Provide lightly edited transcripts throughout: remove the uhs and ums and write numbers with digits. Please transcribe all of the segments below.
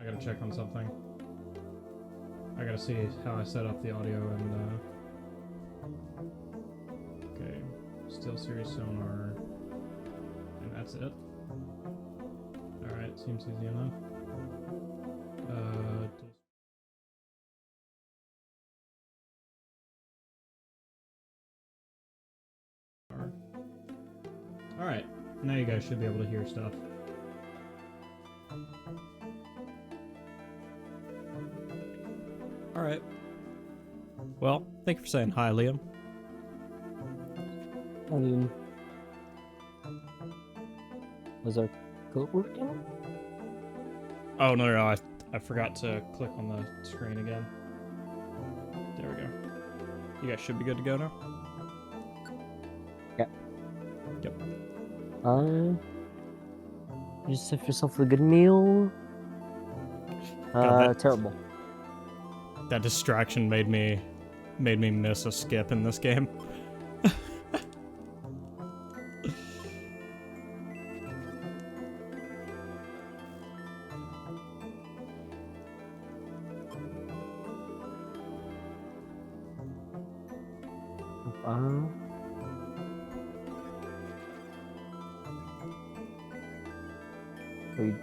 I gotta check on something. I gotta see how I set up the audio and, okay. Still series sonar. And that's it. Alright, seems easy enough. Alright, now you guys should be able to hear stuff. Alright. Well, thank you for saying hi, Liam. I mean, was our code working? Oh, no, I forgot to click on the screen again. There we go. You guys should be good to go now? Yeah. Yep. You just have yourself a good meal. God, terrible. That distraction made me miss a skip in this game. Wait.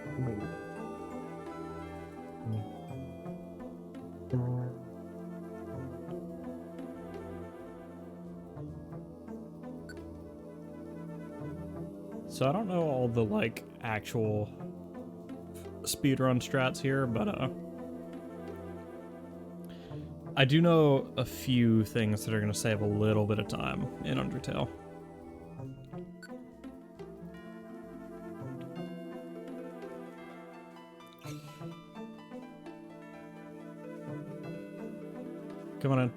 So I don't know all the, like, actual speedrun strats here, but, I do know a few things that are going to save a little bit of time in Undertale. Come on in.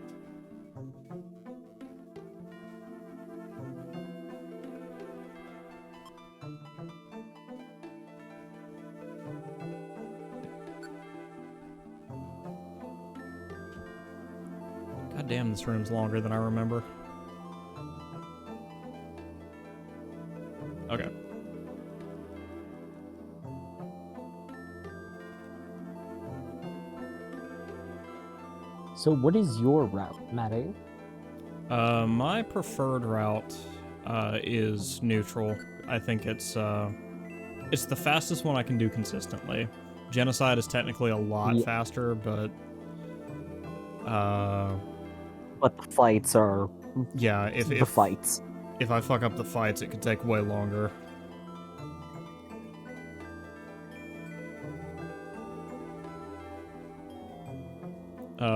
God damn, this room's longer than I remember. Okay. So what is your route, Matty? My preferred route is neutral. I think it's the fastest one I can do consistently. Genocide is technically a lot faster, but the fights are yeah, the fights. If I fuck up the fights, it could take way longer.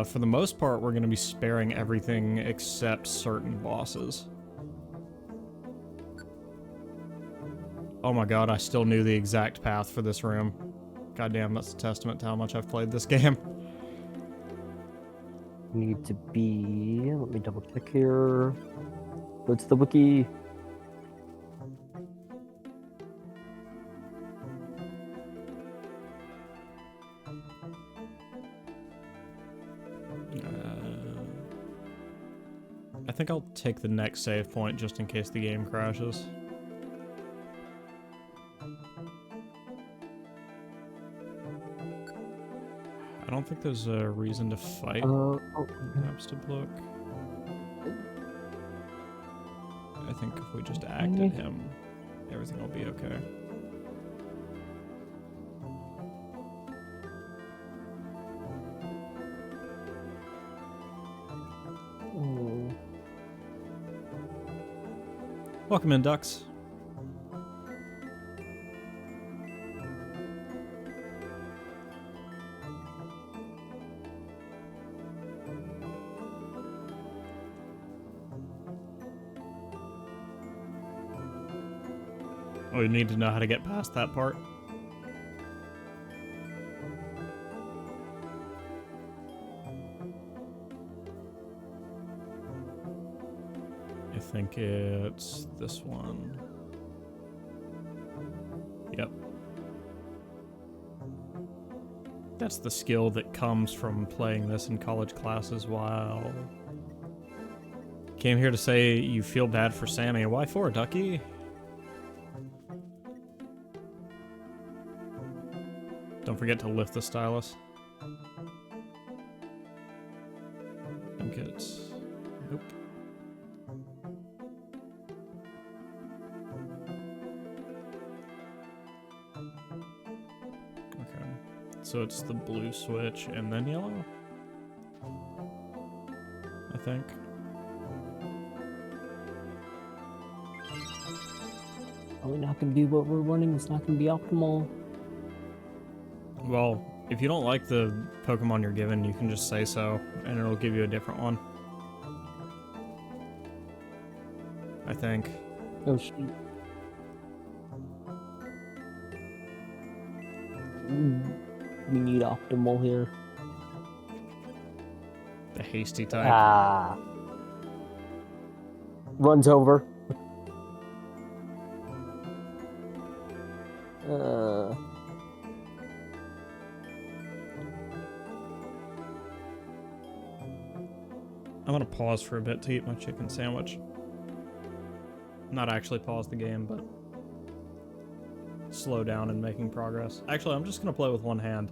For the most part, we're going to be sparing everything except certain bosses. Oh my god, I still knew the exact path for this room. Goddamn, that's a testament to how much I've played this game. Need to be... Let me double check here. Go to the wiki. I think I'll take the next save point just in case the game crashes. I don't think there's a reason to fight. Perhaps to look. I think if we just act at him, everything will be okay. Welcome in, ducks. Oh, you need to know how to get past that part. I think it's this one. Yep. That's the skill that comes from playing this in college classes while... Came here to say you feel bad for Sammy. Why for, Ducky? Don't forget to lift the stylus. I think it's... Nope. Okay. So it's the blue switch and then yellow? I think. Probably not going to be what we're running. It's not going to be optimal. Well, if you don't like the Pokemon you're given, you can just say so, and it'll give you a different one. I think. Oh, shoot. We need optimal here. The hasty type. Ah. Runs over. I'm gonna pause for a bit to eat my chicken sandwich. Not actually pause the game, but slow down in making progress. Actually, I'm just gonna play with one hand.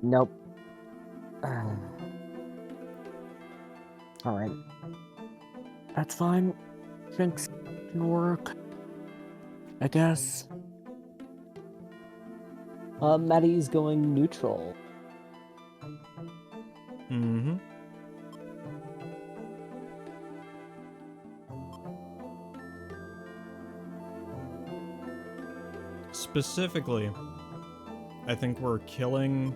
Nope. Alright. That's fine. Drinks can work. I guess. Maddie's going neutral. Mm-hmm. Specifically, I think we're killing,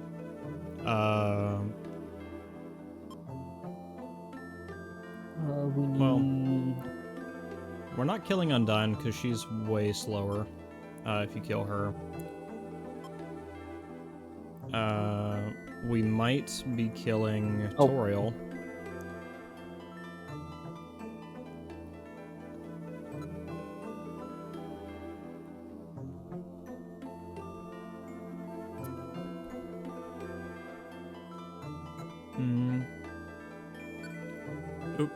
We need... well, we're not killing Undyne because she's way slower, if you kill her. We might be killing Toriel. Oop.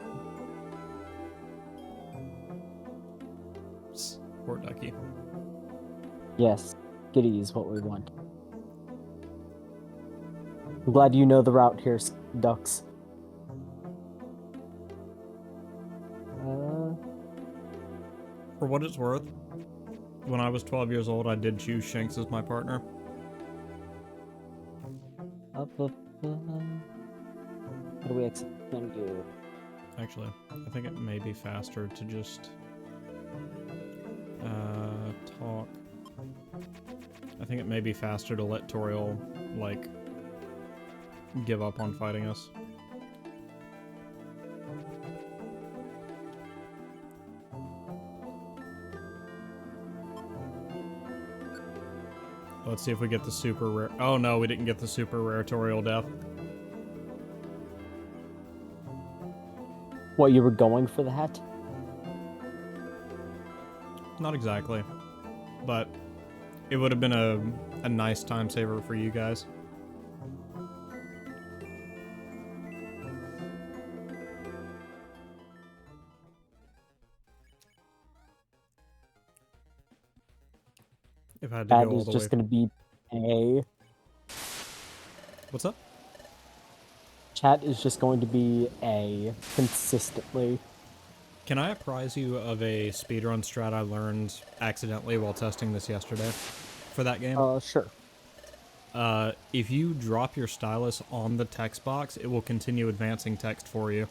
Poor ducky. Yes, Giddy is what we want. I'm glad you know the route here, Ducks. For what it's worth, when I was 12 years old, I did choose Shanks as my partner. What do we expect you? Actually, I think it may be faster to just talk. I think it may be faster to let Toriel, like, give up on fighting us. Let's see if we get the super rare. Oh no, we didn't get the super rare Toriel death. What, you were going for that? Not exactly, but it would have been a nice time saver for you guys. If I had to That go all is the just way. going to be A. What's up? Chat is just going to be A consistently. Can I apprise you of a speedrun strat I learned accidentally while testing this yesterday for that game? Sure. If you drop your stylus on the text box, it will continue advancing text for you.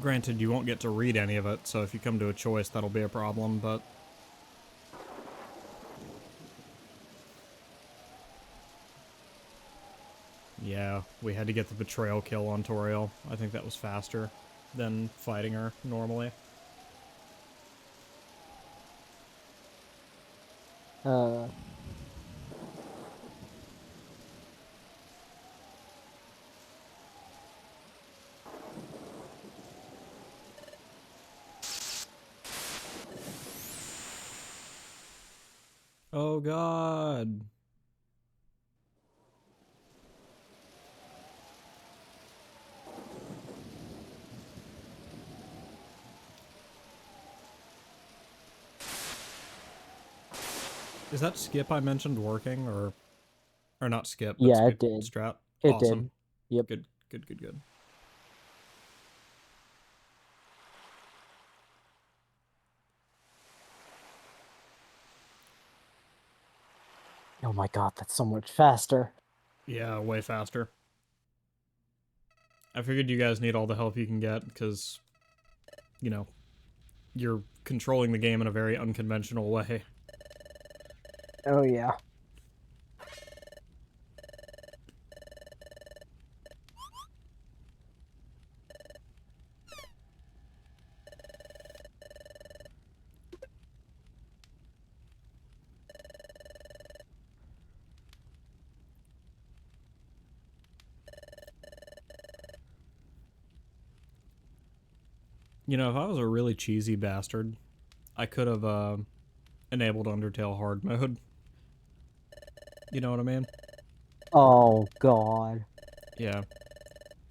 Granted, you won't get to read any of it, so if you come to a choice, that'll be a problem, but... Yeah, we had to get the betrayal kill on Toriel. I think that was faster than fighting her normally. Uh, Oh god. Is that skip I mentioned working, or not skip, but yeah, it skip did. strat? It Awesome. did. Yep. Good, good, good, good. Oh my god, that's so much faster. Yeah, way faster. I figured you guys need all the help you can get, because, you know, you're controlling the game in a very unconventional way. Oh yeah. You know, if I was a really cheesy bastard, I could have enabled Undertale hard mode. You know what I mean? Oh god. Yeah.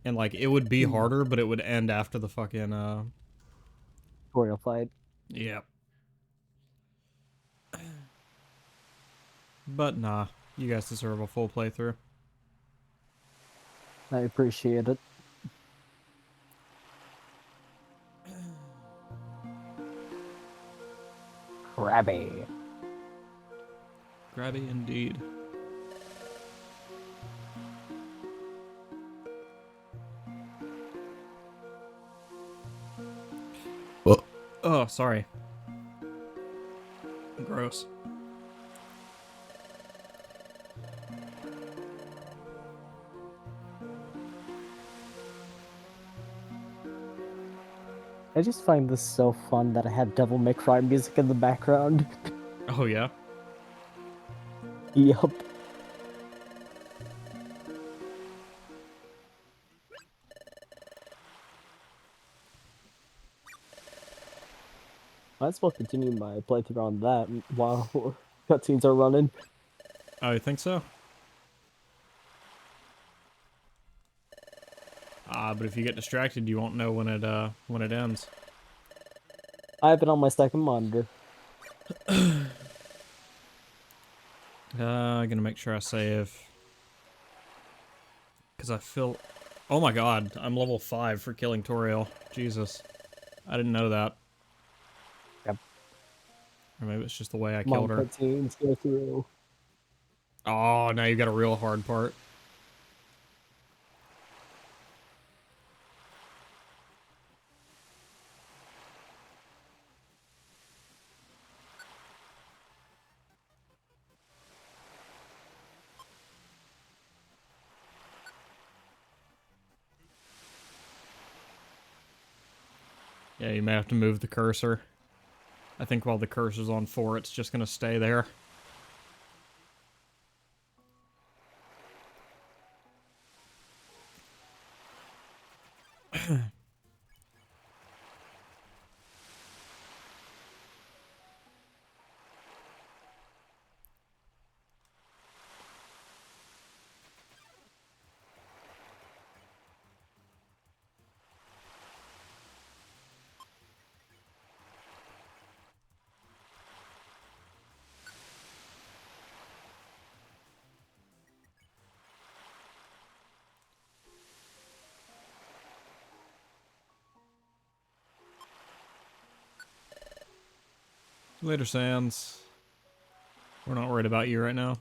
And like it would be Hmm. harder, but it would end after the fucking Tutorial fight. yeah. But nah, you guys deserve a full playthrough. I appreciate it. Crabby. Grabby indeed. Oh, sorry. Gross. I just find this so fun that I had Devil May Cry music in the background. Oh yeah. Yup. Might as well continue my playthrough on that while cutscenes are running. Oh, you think so? But if you get distracted, you won't know when it ends. I have it on my second monitor. Gonna make sure I save. Cause I feel. Oh my god, I'm level 5 for killing Toriel. Jesus, I didn't know that. Yep. Or maybe it's just the way I Come on, killed her. cutscenes, go through. Oh, now you got a real hard part. Yeah, you may have to move the cursor. I think while the cursor's on 4, it's just gonna stay there. Later, Sans. We're not worried about you right now.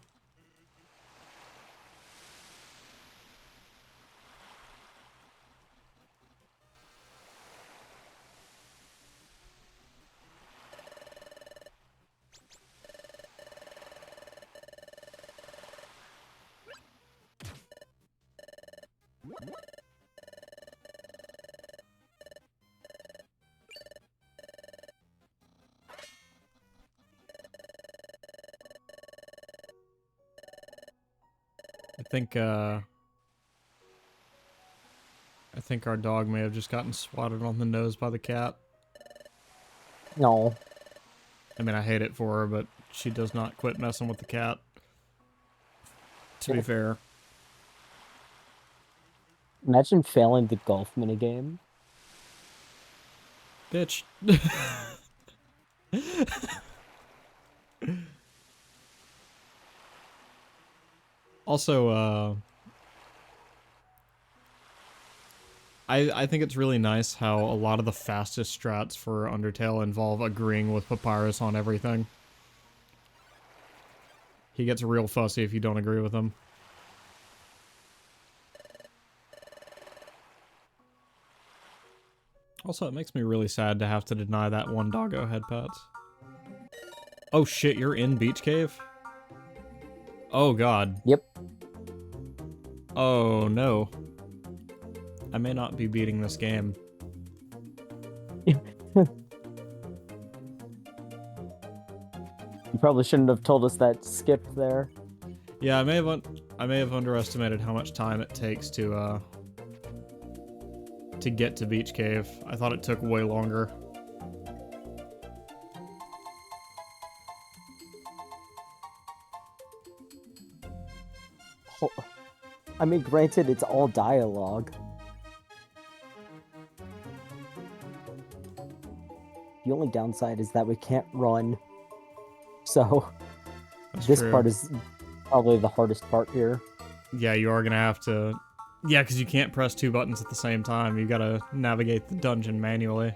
I think our dog may have just gotten swatted on the nose by the cat. No. I mean, I hate it for her, but she does not quit messing with the cat. To be fair. Imagine failing the golf minigame. Bitch. Also, I think it's really nice how a lot of the fastest strats for Undertale involve agreeing with Papyrus on everything. He gets real fussy if you don't agree with him. Also, it makes me really sad to have to deny that one doggo head pets. Oh shit, you're in Beach Cave? Oh god. Yep. Oh no. I may not be beating this game. You probably shouldn't have told us that skip there. Yeah, I may have underestimated how much time it takes to get to Beach Cave. I thought it took way longer. I mean, granted, it's all dialogue. The only downside is that we can't run. So, That's this true. part is probably the hardest part here. Yeah, you are gonna have to... Yeah, because you can't press two buttons at the same time. You gotta navigate the dungeon manually.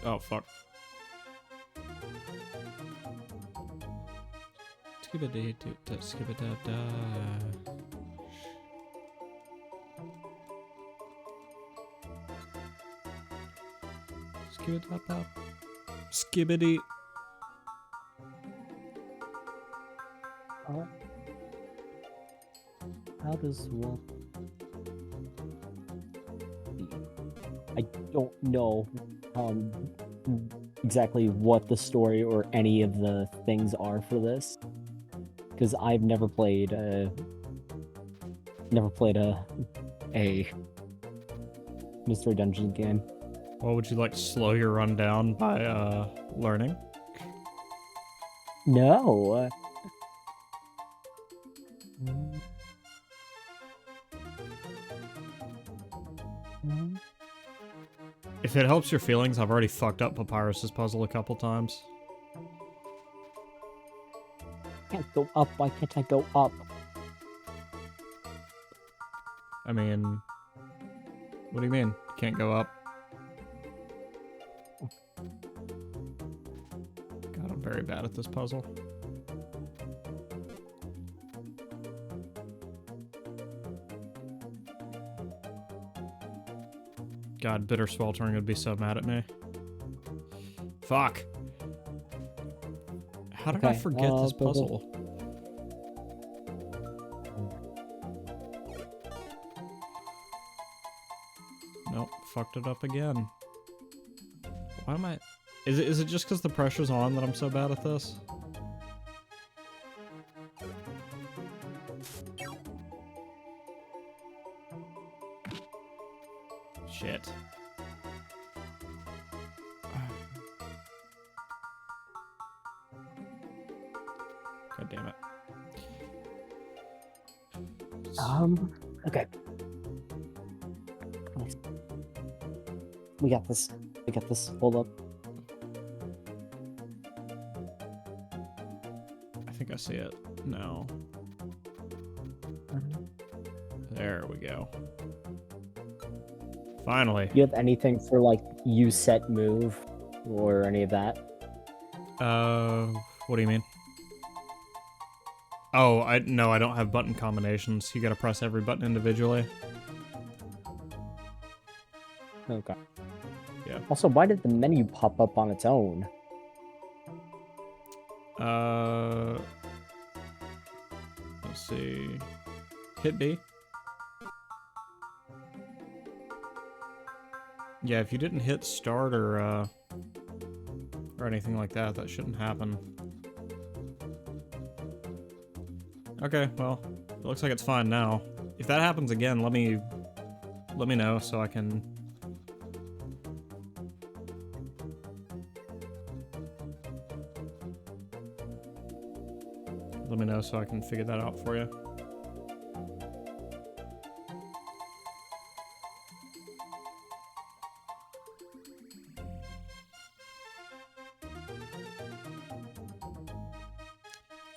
Oh, fuck. Skibbity. How does one... I don't know exactly what the story or any of the things are for this, because I've never played a Mystery Dungeon game. Well, would you like to slow your run down by learning? No. If it helps your feelings, I've already fucked up Papyrus's puzzle a couple times. Can't go up. Why can't I go up? I mean... What do you mean? You can't go up? God, I'm very bad at this puzzle. God, Bitter Sweltering would be so mad at me. Fuck. How did I forget this puzzle? Nope, fucked it up again. Why am I... Is it just because the pressure's on that I'm so bad at this? Shit. God damn it. Okay. We got this. We got this. Hold up. I think I see it. No. There we go. Finally. Do you have anything for, like, use set move or any of that? What do you mean? Oh, no, I don't have button combinations. You gotta press every button individually. Okay. Yeah. Also, why did the menu pop up on its own? Let's see. Hit B. Yeah, if you didn't hit start or anything like that, that shouldn't happen. Okay, well, it looks like it's fine now. If that happens again, let me know so I can... Let me know so I can figure that out for you.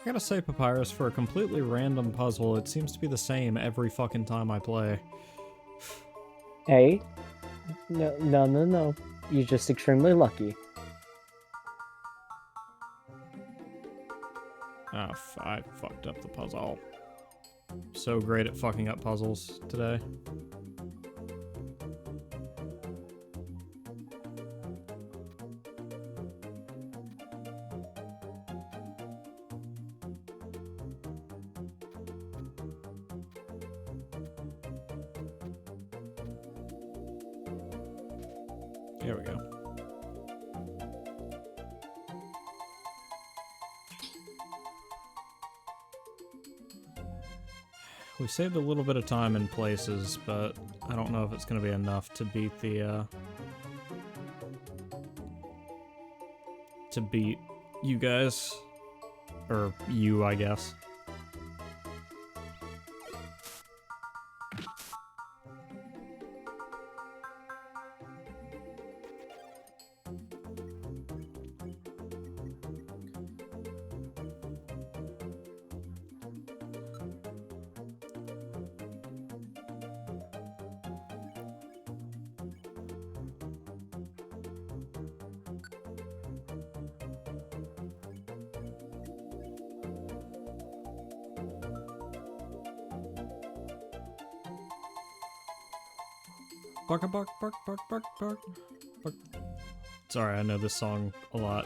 I gotta say, Papyrus, for a completely random puzzle, it seems to be the same every fucking time I play. Hey? No. You're just extremely lucky. Ah, I fucked up the puzzle. So great at fucking up puzzles today. Here we go. We saved a little bit of time in places, but I don't know if it's going to be enough to beat the, to beat you guys. Or you, I guess. Bark, bark, bark, bark, bark, bark, bark. Sorry, I know this song a lot.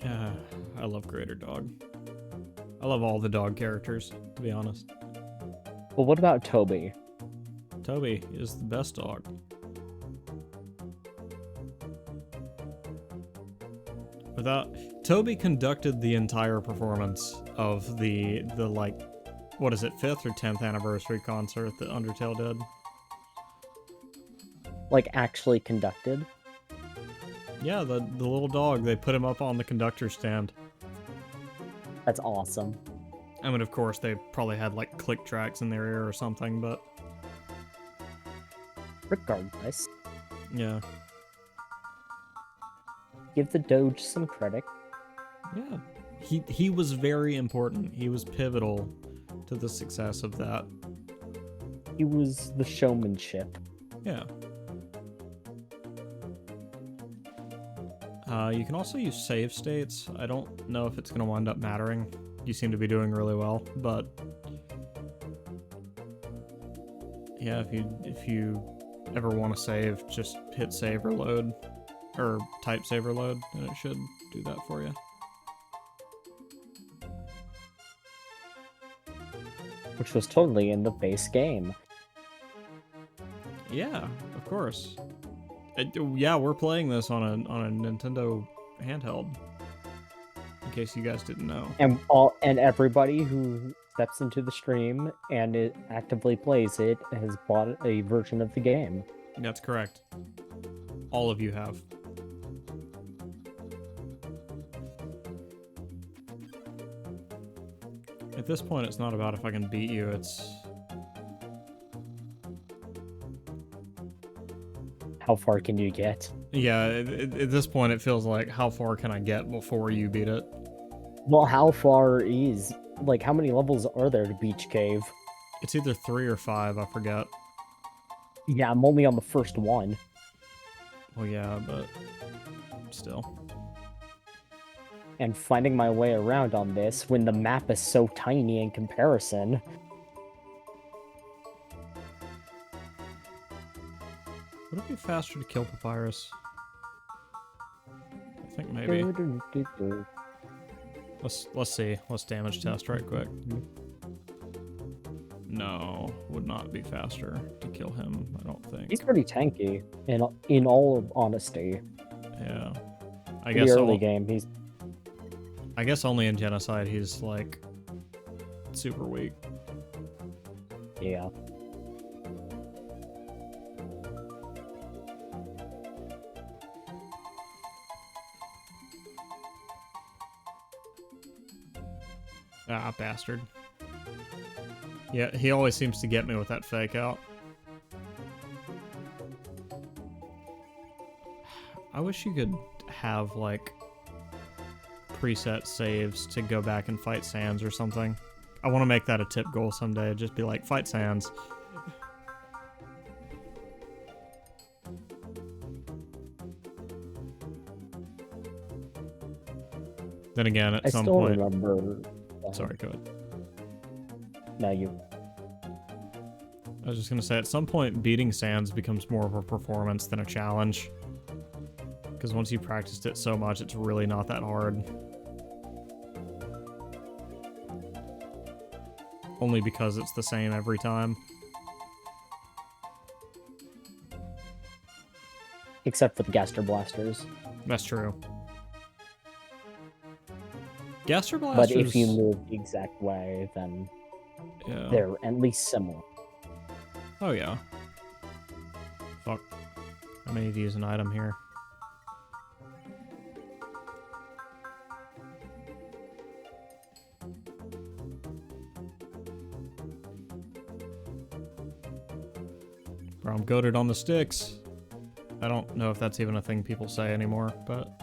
Yeah, I love Greater Dog. I love all the dog characters, to be honest. Well, what about Toby? Toby is the best dog. Toby conducted the entire performance of the like, what is it, 5th or 10th anniversary concert that Undertale did. Like, actually conducted? Yeah, the little dog, they put him up on the conductor stand. That's awesome. I mean, of course, they probably had, like, click tracks in their ear or something, but... Regardless. Yeah. Give the Doge some credit. Yeah. He was very important. He was pivotal to the success of that. He was the showmanship. Yeah. You can also use save states. I don't know if it's going to wind up mattering. You seem to be doing really well, but... Yeah, if you ever want to save, just hit save or load. Or type save or load, and it should do that for you. Which was totally in the base game. Yeah, of course. Yeah, we're playing this on a Nintendo handheld. In case you guys didn't know. And everybody who steps into the stream and it actively plays it has bought a version of the game. That's correct. All of you have. At this point, it's not about if I can beat you, it's... How far can you get? Yeah, at this point, it feels like how far can I get before you beat it? Well, how far is, like, how many levels are there to Beach Cave? It's either 3 or 5, I forget. Yeah, I'm only on the first one. Well, yeah, but still. And finding my way around on this when the map is so tiny in comparison. Would it be faster to kill Papyrus? I think maybe. Let's see. Let's damage test right quick. No, would not be faster to kill him, I don't think. He's pretty tanky, in all honesty. Yeah. I Pretty guess early game, he's... I guess only in Genocide he's, like, super weak. Yeah. Ah, bastard. Yeah, he always seems to get me with that fake out. I wish you could have, like, preset saves to go back and fight Sans or something. I want to make that a tip goal someday. Just be like, fight Sans. Then again, at some point... I still remember... Sorry, go ahead. No, you... I was just gonna say, at some point, beating Sans becomes more of a performance than a challenge. Because once you practiced it so much, it's really not that hard. Only because it's the same every time. Except for the Gaster Blasters. That's true. Gaster But Blasters... if you move the exact way, then yeah. they're at least similar. Oh, yeah. Fuck. I may need to use an item here. Bro, I'm goated on the sticks. I don't know if that's even a thing people say anymore, but...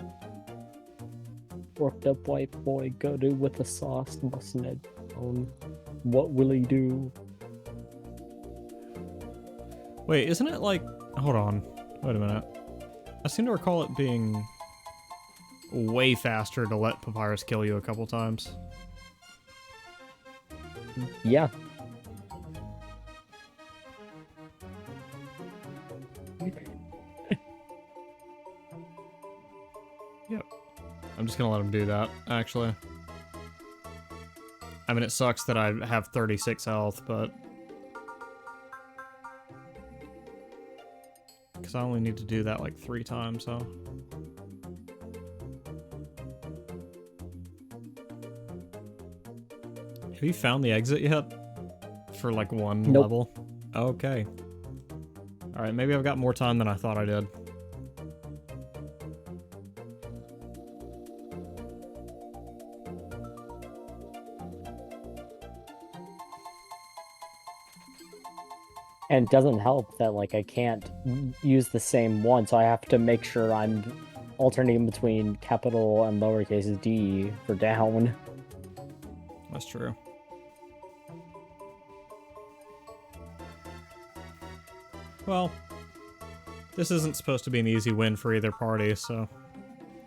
Worked up white boy, go do with the sauce, mustn't it? What will he do? Wait, isn't it like... Hold on. Wait a minute. I seem to recall it being way faster to let Papyrus kill you a couple times. Yeah. Yep. I'm just gonna let him do that, actually. I mean, it sucks that I have 36 health, but... Because I only need to do that like 3 times, huh? Have you found the exit yet? For like one Nope. level? Okay. Alright, maybe I've got more time than I thought I did. And it doesn't help that, like, I can't use the same one, so I have to make sure I'm alternating between capital and lowercase d for down. That's true. Well, this isn't supposed to be an easy win for either party, so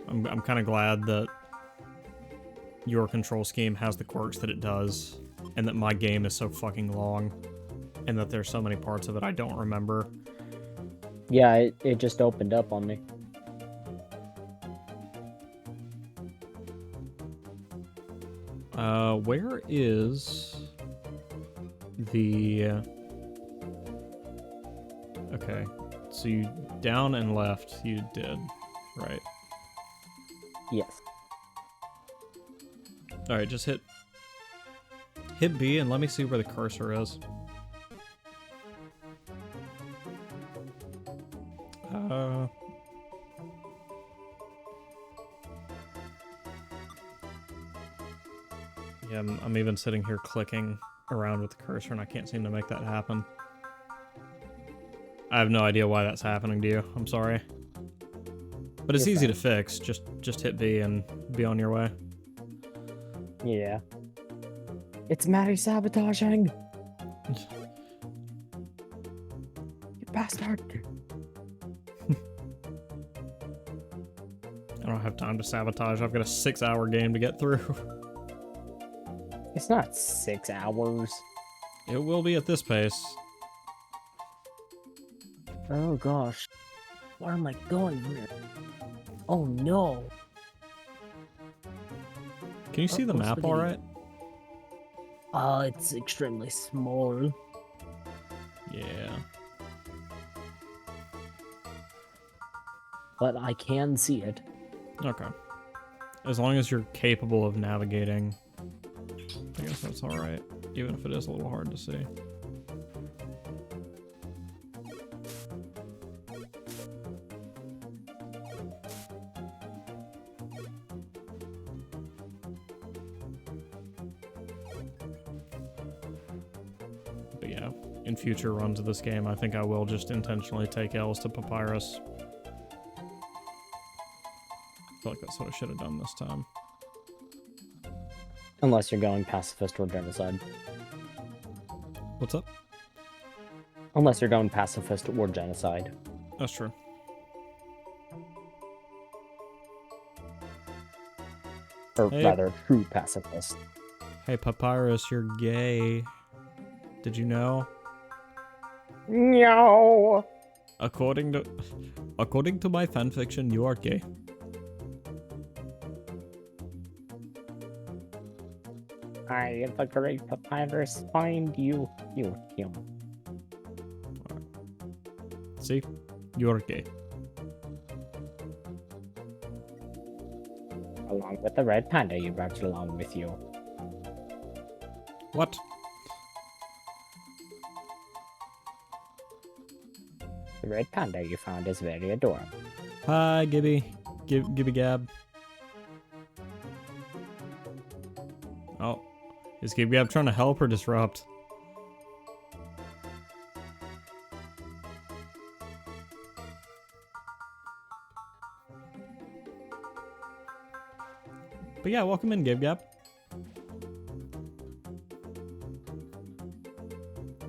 I'm kind of glad that your control scheme has the quirks that it does, and that my game is so fucking long, and that there's so many parts of it I don't remember. Yeah, it just opened up on me. Where is the... Okay, so you down and left, you did, right? Yes. Alright, just hit B and let me see where the cursor is. Yeah, I'm even sitting here clicking around with the cursor and I can't seem to make that happen. I have no idea why that's happening to you. I'm sorry. But it's You're easy fine. to fix. Just hit B and be on your way. Yeah. It's Maddie sabotaging! You bastard! I don't have time to sabotage. I've got a 6-hour game to get through. It's not 6 hours. It will be at this pace. Oh gosh. Where am I going here? Oh no! Can you see the map all right? It's extremely small. Yeah. But I can see it. Okay. As long as you're capable of navigating, I guess that's all right, even if it is a little hard to see. But yeah, in future runs of this game, I think I will just intentionally take L's to Papyrus. I feel like that's what I should have done this time. Unless you're going pacifist or genocide. What's up? Unless you're going pacifist or genocide. That's true. Or Hey. rather, true pacifist. Hey, Papyrus, you're gay. Did you know? No. According to my fanfiction, you are gay. I, the great Papyrus, find you. You him. See? You're gay. Along with the red panda you brought along with you. What? The red panda you found is very adorable. Hi, Gibby. Gibby Gab. Oh. Is Gibby Gab trying to help or disrupt? But yeah, welcome in, Gib Gab.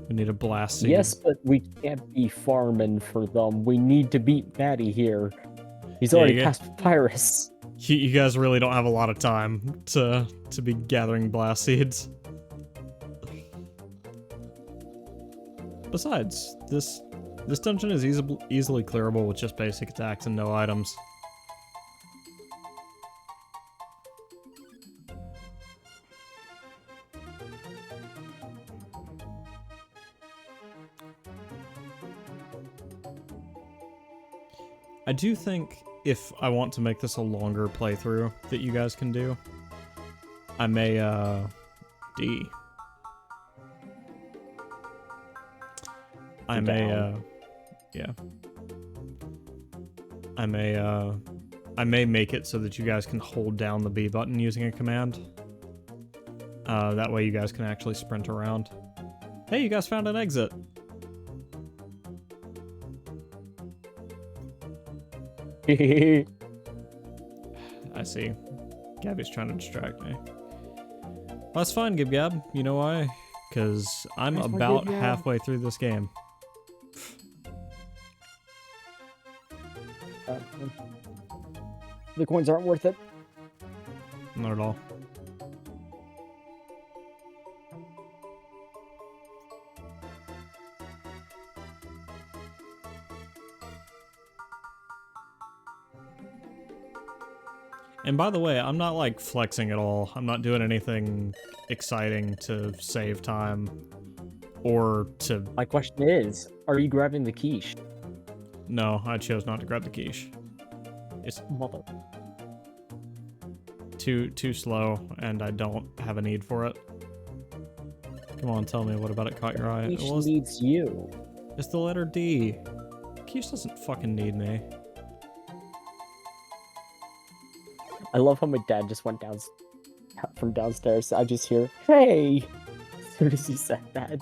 We need a blast seed. Yes, but we can't be farming for them. We need to beat Maddie here. He's already you past Papyrus. You guys really don't have a lot of time to be gathering blast seeds. Besides, this dungeon is easily clearable with just basic attacks and no items. I do think if I want to make this a longer playthrough that you guys can do, I may, D. I may, yeah. I may make it so that you guys can hold down the B button using a command. That way you guys can actually sprint around. Hey, you guys found an exit! I see. Gabby's trying to distract me. Well, that's fine, Gib Gab. You know why? Because I'm Where's my about Gib Gab? halfway through this game. The coins aren't worth it. Not at all. And by the way, I'm not like flexing at all. I'm not doing anything exciting to save time or to... My question is, are you grabbing the quiche? No, I chose not to grab the quiche. It's Mother. too slow and I don't have a need for it. Come on, tell me, what about it caught your eye? Quiche Well, needs you. it's the letter D. Quiche doesn't fucking need me. I love how my dad just went down from downstairs. I just hear, "Hey!" as soon as he said that.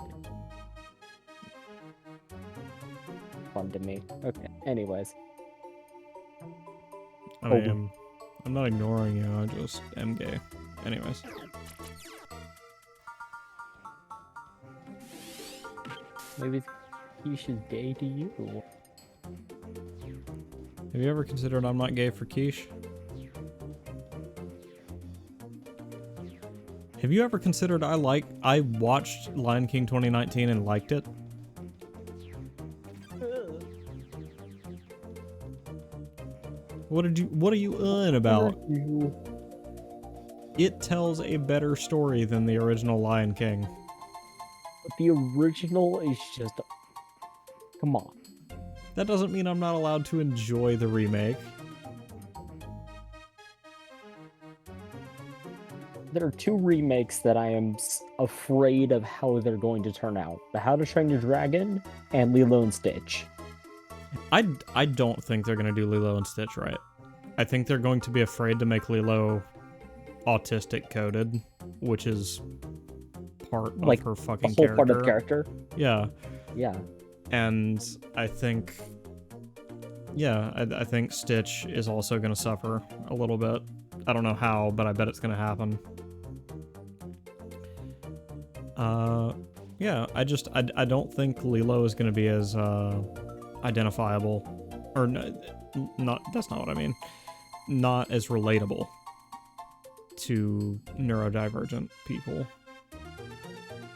fun to me. Okay, anyways. I mean, I'm not ignoring you, I just am gay. Anyways. Maybe Quiche is gay to you. Have you ever considered I'm not gay for Quiche? Have you ever considered I watched Lion King 2019 and liked it? What are you about? It tells a better story than the original Lion King. But the original is just... Come on. That doesn't mean I'm not allowed to enjoy the remake. There are two remakes that I am afraid of how they're going to turn out. The How to Train Your Dragon and Lilo and Stitch. I don't think they're going to do Lilo and Stitch right. I think they're going to be afraid to make Lilo autistic coded, which is part of her fucking the whole character. part of the character. Yeah. Yeah. And I think... Yeah, I think Stitch is also going to suffer a little bit. I don't know how, but I bet it's going to happen. Yeah, I don't think Lilo is going to be as identifiable, or not. That's not what I mean. Not as relatable to neurodivergent people,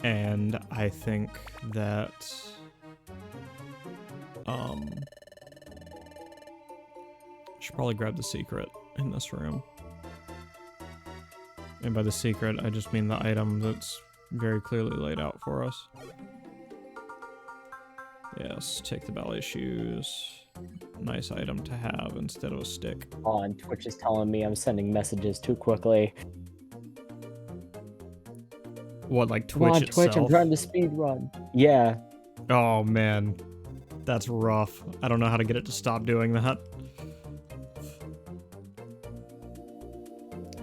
and I think that should probably grab the secret in this room. And by the secret, I just mean the item that's very clearly laid out for us. Yes, take the ballet shoes. Nice item to have instead of a stick. Oh, and Twitch is telling me I'm sending messages too quickly. What, like Come on, Twitch itself? Twitch, I'm trying to speed run. Yeah. Oh, man. That's rough. I don't know how to get it to stop doing that.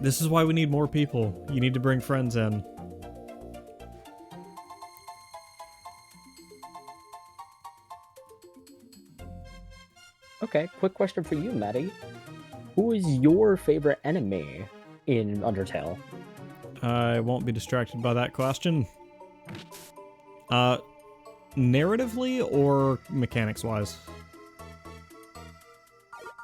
This is why we need more people. You need to bring friends in. Okay, quick question for you, Maddie. Who is your favorite enemy in Undertale? I won't be distracted by that question. Narratively or mechanics-wise?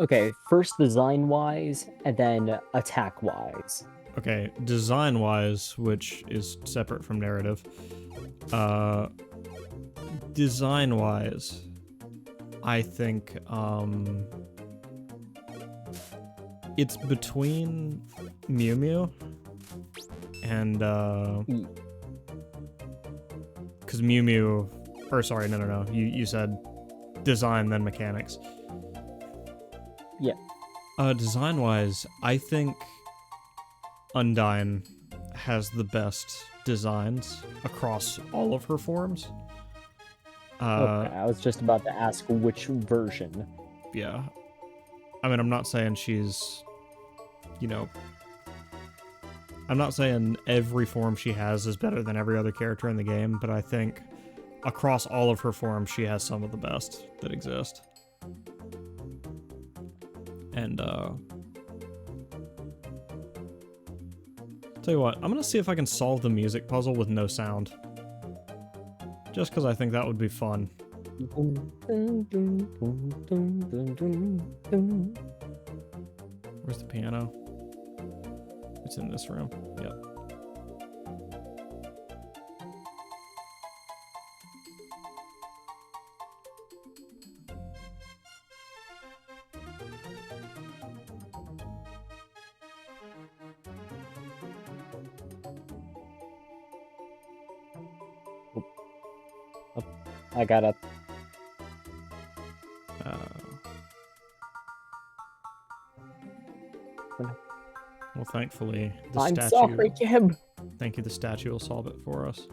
Okay, first design-wise, and then attack-wise. Okay, design-wise, which is separate from narrative. Design-wise, I think, it's between Mew Mew and, because Mew Mew, or sorry, no, you said design, then mechanics. Yeah. Design-wise, I think Undyne has the best designs across all of her forms. Okay, I was just about to ask which version. Yeah. I mean, I'm not saying she's, you know... I'm not saying every form she has is better than every other character in the game, but I think across all of her forms, she has some of the best that exist. And, tell you what, I'm gonna see if I can solve the music puzzle with no sound. Just because I think that would be fun. Where's the piano? It's in this room. Yep. I got up. Well, thankfully, the I'm statue... sorry, Kim. Thank you, the statue will solve it for us.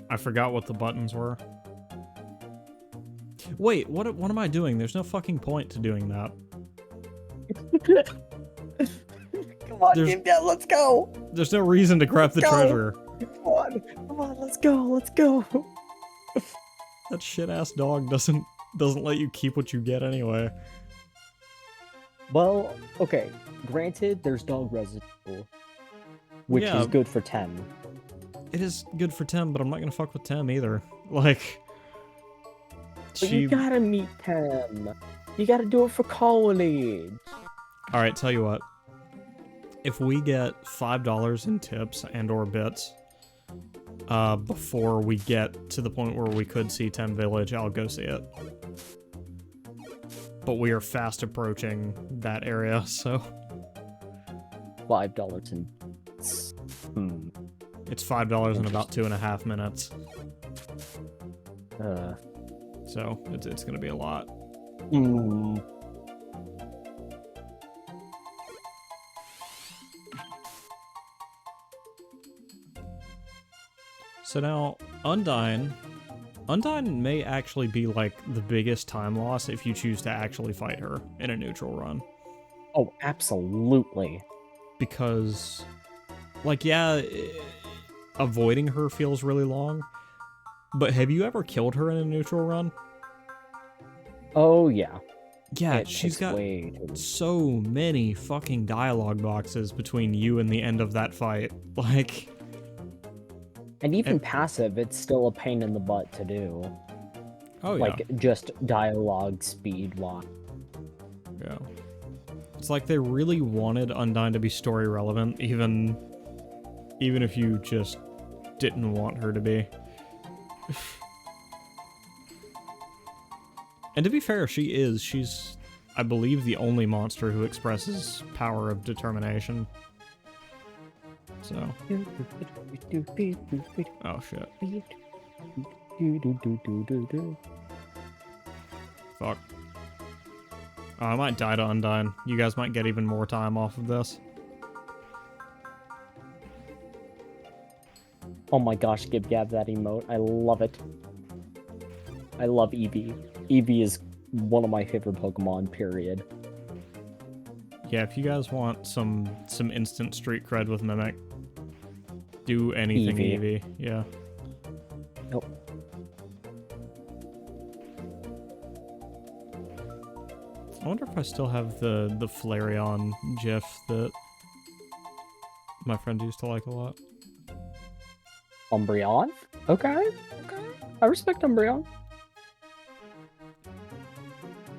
I forgot what the buttons were. Wait, what am I doing? There's no fucking point to doing that. Come on, Kim, Dad, let's go. There's no reason to grab the treasure. Come on, let's go, let's go. That shit-ass dog doesn't let you keep what you get anyway. Well, okay. Granted, there's dog residue, which is good for Tem. It is good for Tem, but I'm not gonna fuck with Tem either. Like, but you gotta meet Tem. You gotta do it for college. All right, tell you what. If we get $5 in tips and/or bits before we get to the point where we could see Tem Village, I'll go see it. But we are fast approaching that area, so. $5 in. It's $5 in about 2.5 minutes. So it's gonna be a lot. So now, Undyne may actually be like the biggest time loss if you choose to actually fight her in a neutral run. Oh, absolutely. Because, like, yeah, avoiding her feels really long, but have you ever killed her in a neutral run? Oh, yeah. Yeah, she's got so many fucking dialogue boxes between you and the end of that fight. Like... And even passive, it's still a pain in the butt to do. Oh, yeah. Like, just dialogue speed-wise. Yeah. It's like they really wanted Undyne to be story relevant, even if you just didn't want her to be. And to be fair, she's, I believe, the only monster who expresses power of determination. So. Oh shit. Fuck. Oh, I might die to Undyne. You guys might get even more time off of this. Oh my gosh, Gib-Gab, that emote. I love it. I love Eevee. Eevee is one of my favorite Pokemon, period. Yeah, if you guys want some instant street cred with Mimic, do anything Eevee. Yeah. Nope. I wonder if I still have the Flareon GIF that my friend used to like a lot. Umbreon? Okay. I respect Umbreon.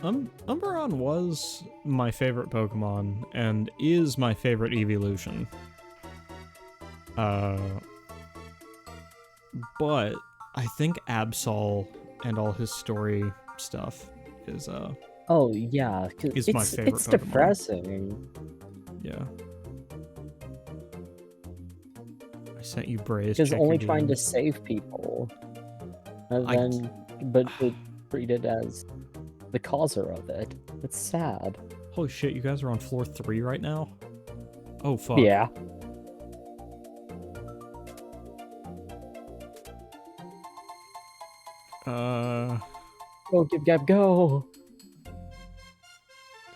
Umbreon was my favorite Pokemon, and is my favorite evolution. But I think Absol and all his story stuff is oh yeah, is my favorite it's Pokemon. Depressing. Yeah. I sent you Braze. Because only trying to save people, and then but treated as the causer of it. It's sad. Holy shit! You guys are on floor 3 right now. Oh fuck. Yeah. Go, Gib-Gab, go!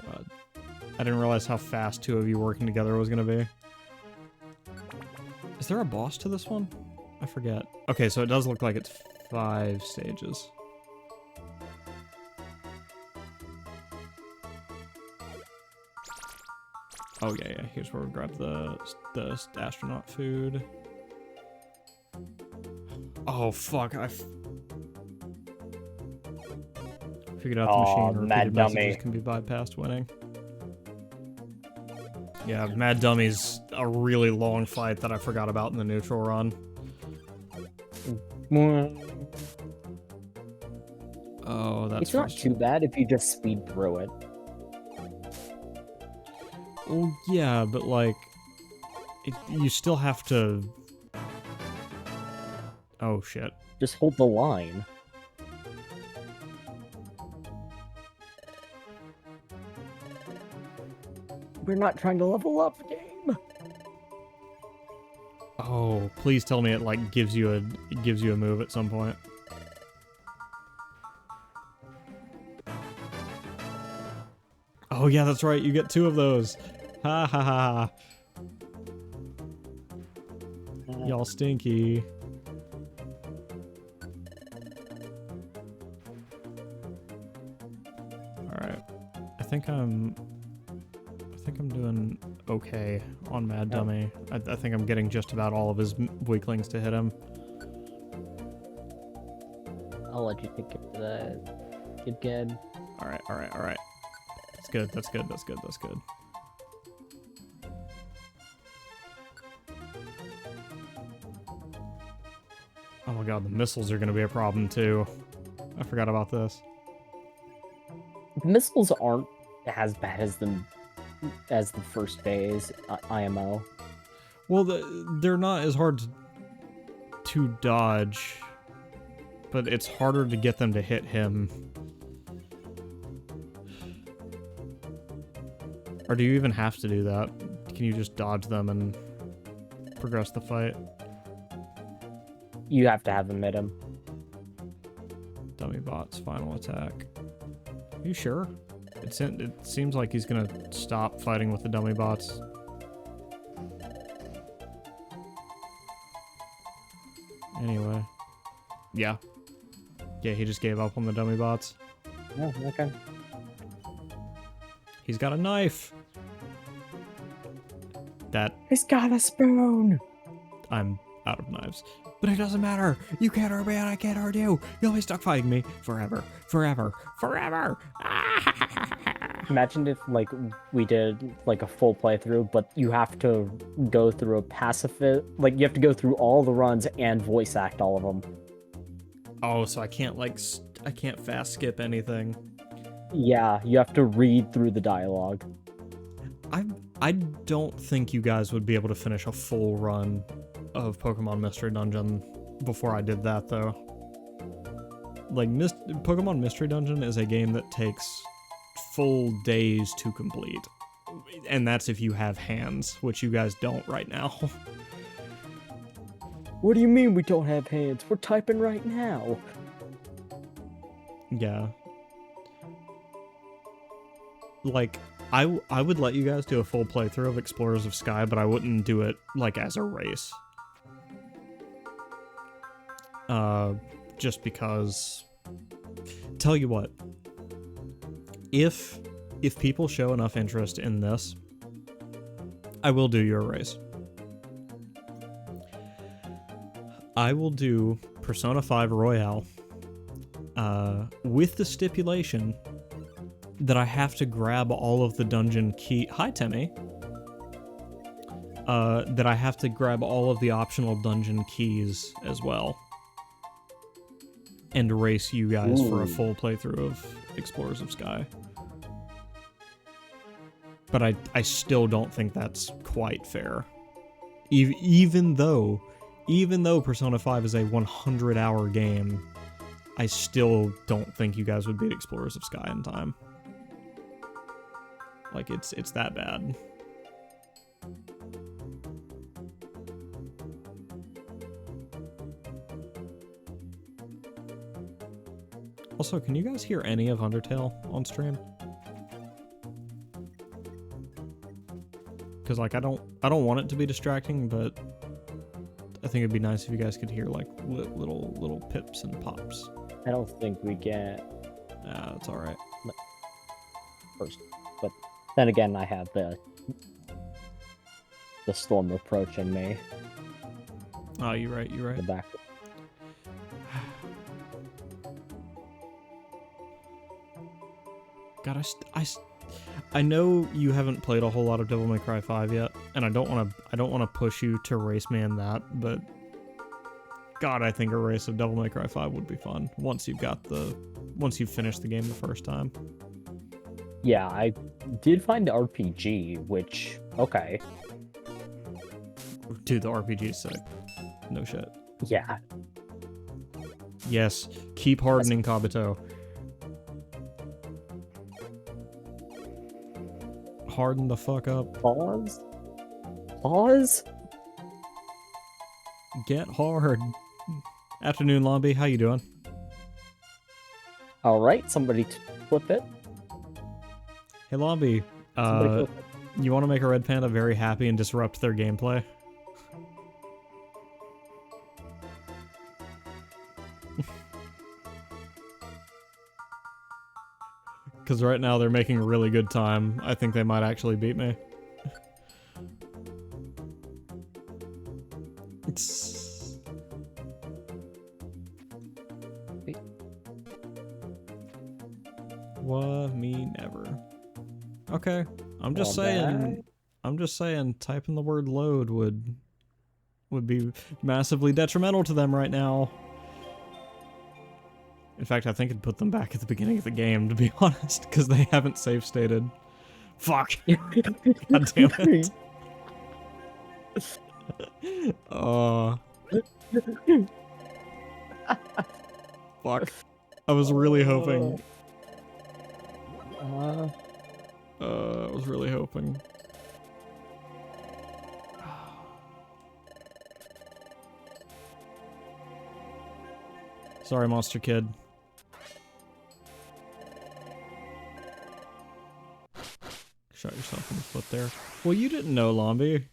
God. I didn't realize how fast 2 of you working together was gonna be. Is there a boss to this one? I forget. Okay, so it does look like it's 5 stages. Oh yeah, here's where we grab the astronaut food. Oh fuck, I figured out the machine repeated messages can be bypassed winning. Yeah, Mad Dummy's a really long fight that I forgot about in the neutral run. Oh, that's... It's not too bad if you just speed through it. Well, yeah, but like... you still have to... Oh, shit. Just hold the line. We're not trying to level up, game. Oh, please tell me it like gives you a move at some point. Oh yeah, that's right. You get 2 of those. Ha ha ha. Y'all stinky. Alright. I think I'm doing okay on Mad Dummy. I think I'm getting just about all of his weaklings to hit him. I'll let you take care of that. Good. Alright. That's good. That's good. Oh my god, the missiles are gonna be a problem too. I forgot about this. The missiles aren't as bad as the first phase IMO. Well, they're not as hard to dodge, but it's harder to get them to hit him. Or do you even have to do that? Can you just dodge them and progress the fight? You have to have them hit him. Dummy bot's final attack. Are you sure? It seems like he's gonna stop fighting with the dummy bots. Anyway. Yeah. Yeah, he just gave up on the dummy bots. Oh, okay. He's got a knife! He's got a spoon! I'm out of knives. But it doesn't matter! You can't hurt me and I can't hurt you! You'll be stuck fighting me forever! Imagine if, like, we did, like, a full playthrough, but you have to go through a pacifist... Like, you have to go through all the runs and voice act all of them. Oh, so I can't, like, I can't fast skip anything. Yeah, you have to read through the dialogue. I don't think you guys would be able to finish a full run of Pokemon Mystery Dungeon before I did that, though. Like, Pokemon Mystery Dungeon is a game that takes full days to complete. And that's if you have hands, which you guys don't right now. What do you mean we don't have hands? We're typing right now. Yeah. Like, I would let you guys do a full playthrough of Explorers of Sky, but I wouldn't do it, like, as a race. Just because... Tell you what. If people show enough interest in this, I will do your race. I will do Persona 5 Royale, with the stipulation that I have to grab all of the dungeon key... Hi, Timmy! That I have to grab all of the optional dungeon keys as well. And race you guys for a full playthrough of Explorers of Sky. But I still don't think that's quite fair. Even though Persona 5 is a 100-hour game, I still don't think you guys would beat Explorers of Sky in time. Like, it's that bad. Also, can you guys hear any of Undertale on stream? Because, like, I don't want it to be distracting, but I think it'd be nice if you guys could hear, like, little pips and pops. I don't think we get... That's alright. First, but then again, I have the storm approaching me. Oh, you're right. The back. God, I know you haven't played a whole lot of Devil May Cry 5 yet, and I don't want to push you to race me in that, but God, I think a race of Devil May Cry 5 would be fun once you've finished the game the first time. Yeah, I did find the RPG, which, okay. Dude, the RPG is sick. No shit. Yeah. Yes, keep hardening Kabuto. Harden the fuck up. Pause? Get hard. Afternoon, Lobby. How you doing? Alright, somebody flip it. Hey, Lobby. You want to make a red panda very happy and disrupt their gameplay? Because right now they're making a really good time. I think they might actually beat me. It's... What? Me never. Okay. I'm just saying... I'm just saying typing the word load would be massively detrimental to them right now. In fact, I think it'd put them back at the beginning of the game, to be honest, because they haven't save stated. Fuck. God damn it. Fuck. I was really hoping. I was really hoping. Sorry, Monster Kid. Shot yourself in the foot there. Well, you didn't know, Lombi.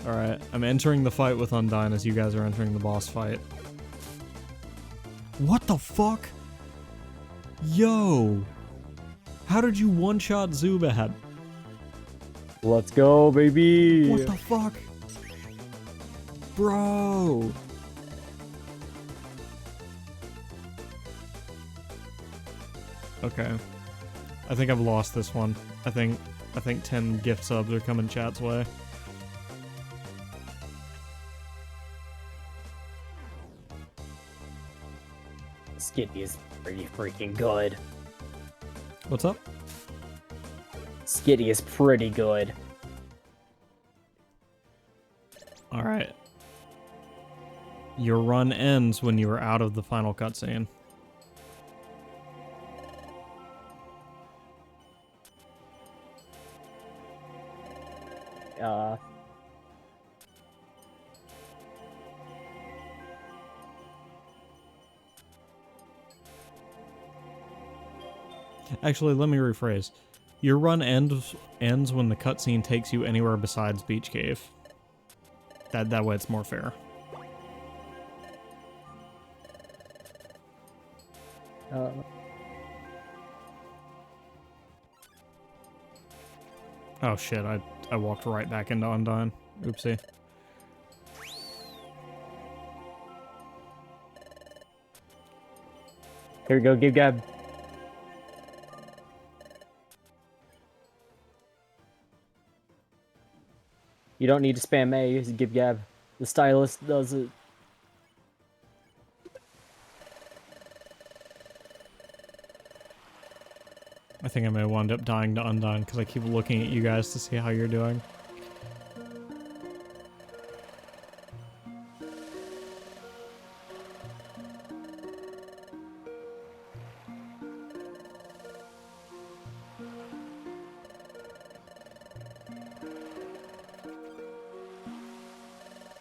Alright, I'm entering the fight with Undyne as you guys are entering the boss fight. What the fuck? Yo! How did you one-shot Zubat? Let's go, baby! What the fuck? Bro! Okay. I think I've lost this one. I think 10 gift subs are coming chat's way. Skitty is pretty freaking good. What's up? Skitty is pretty good. Alright. Your run ends when you are out of the final cutscene. Actually, let me rephrase. Your run ends when the cutscene takes you anywhere besides Beach Cave. That way it's more fair. Oh shit, I walked right back into Undyne. Oopsie. Here we go, give Gab. You don't need to spam A, just give Gab. The stylist does it. I think I may wind up dying to Undyne because I keep looking at you guys to see how you're doing.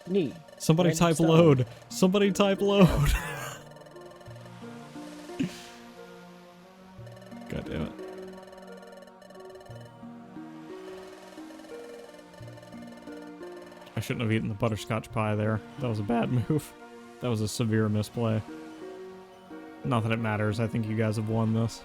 Neat. Somebody type load. Somebody type load. God damn it. I shouldn't have eaten the butterscotch pie there. That was a bad move. That was a severe misplay. Not that it matters. I think you guys have won this.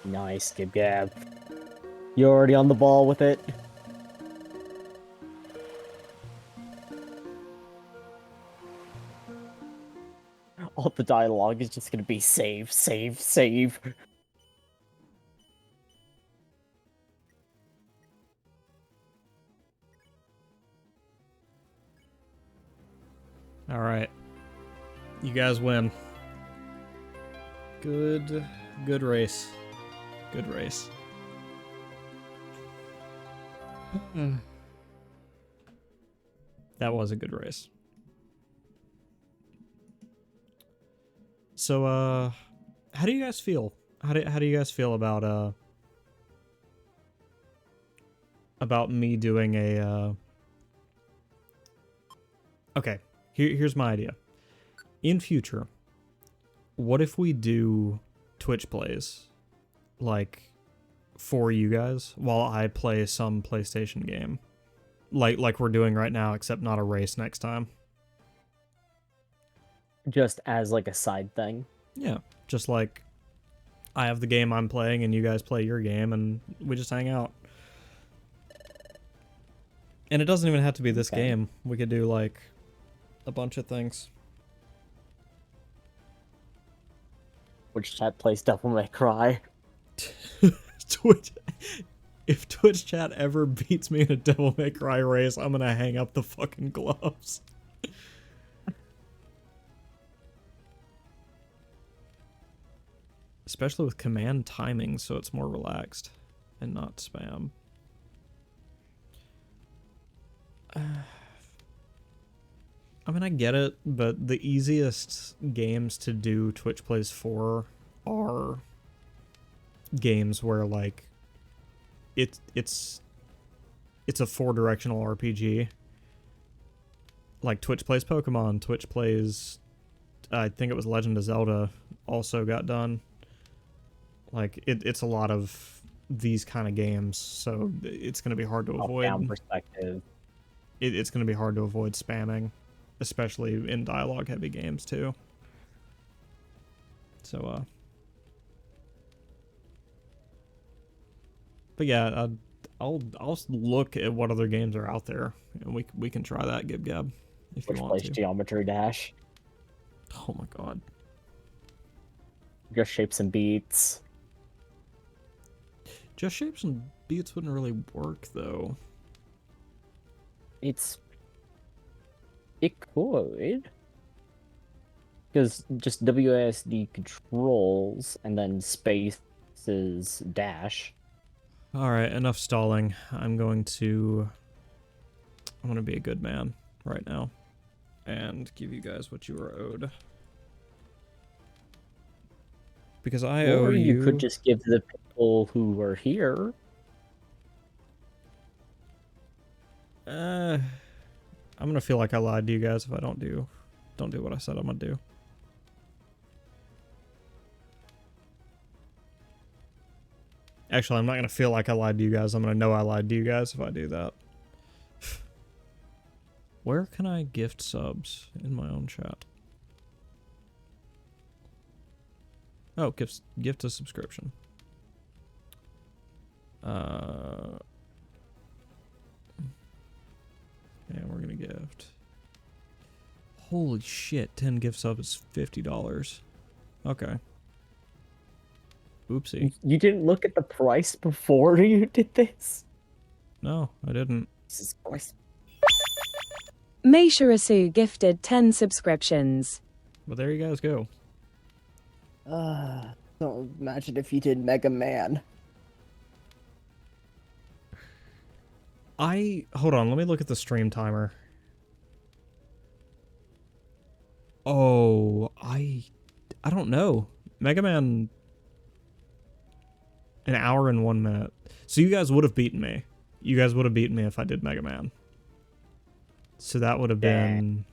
Nice, Gib Gab. You're already on the ball with it. All the dialogue is just gonna be save, save, save. Alright. You guys win. Good race. Good race. That was a good race. So, how do you guys feel? How do you guys feel about me doing a, Okay, here's my idea. In future, what if we do Twitch plays, like, for you guys, while I play some PlayStation game? Like we're doing right now, except not a race next time. Just as like a side thing. Yeah, just like I have the game I'm playing and you guys play your game and we just hang out. And it doesn't even have to be this game. We could do like a bunch of things. Which chat plays Devil May Cry? Twitch. If Twitch chat ever beats me in a Devil May Cry race, I'm gonna hang up the fucking gloves. Especially with command timing, so it's more relaxed and not spam. I mean, I get it, but the easiest games to do Twitch plays for are games where, like, it's a four-directional RPG. Like, Twitch plays Pokemon, Twitch plays, I think it was Legend of Zelda also got done. Like, it's a lot of these kind of games, so it's going to be hard to avoid. Top-down perspective. It's going to be hard to avoid spamming, especially in dialogue-heavy games, too. So, but yeah, I'll look at what other games are out there, and we can try that, Gib Gab, if you want to. Geometry Dash. Oh my god. Just Shapes and Beats. Just Shapes and Beats wouldn't really work, though. It could. Because just WASD controls and then spaces dash. Alright, enough stalling. I'm going to be a good man right now and give you guys what you are owed. Because I owe you... Or you could just give the people who were here. I'm gonna feel like I lied to you guys if I don't do what I said I'm gonna do. Actually, I'm not gonna feel like I lied to you guys. I'm gonna know I lied to you guys if I do that. Where can I gift subs in my own chat? Oh, gift a subscription. And we're gonna gift. Holy shit, 10 gift subs is $50. Okay. Oopsie. You didn't look at the price before you did this? No, I didn't. Jesus Christ. Matiorasu gifted 10 subscriptions. But there you guys go. Don't imagine if you did Mega Man. Hold on, let me look at the stream timer. Oh, I don't know. Mega Man, an hour and 1 minute. So you guys would have beaten me. You guys would have beaten me if I did Mega Man. So that would have been...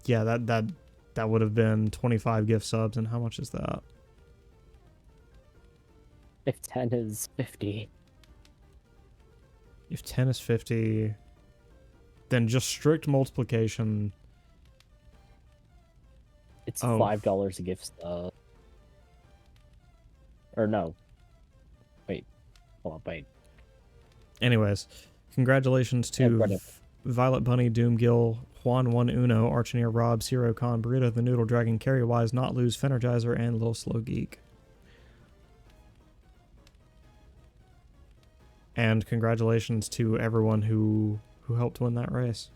Yeah, that would have been 25 gift subs, and how much is that? If 10 is 50. If 10 is 50, then just strict multiplication. It's $5 a gift sub. Or no. Wait. Hold on, wait. Anyways, congratulations to Violet Bunny, Doomgill, Juan 1 Uno, Archineer Rob, Zero Con, Burrito the Noodle Dragon, Carry Wise, Not Lose, Fenergizer, and Little Slow Geek. And congratulations to everyone who helped win that race.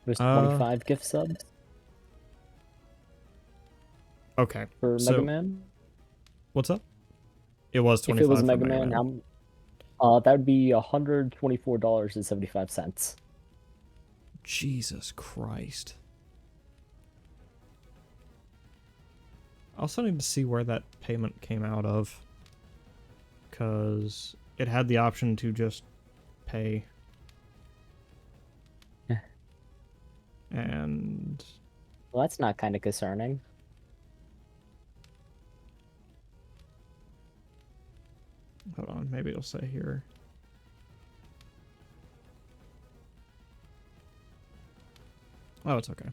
There's 25 gift subs Okay. for So, Mega Man. what's up? It was 25 If it was for Mega Man, That would be $124.75. Jesus Christ. I also need to see where that payment came out of. Because it had the option to just pay. And... Well, that's not kind of concerning. Hold on, maybe it'll say here. Oh, it's okay.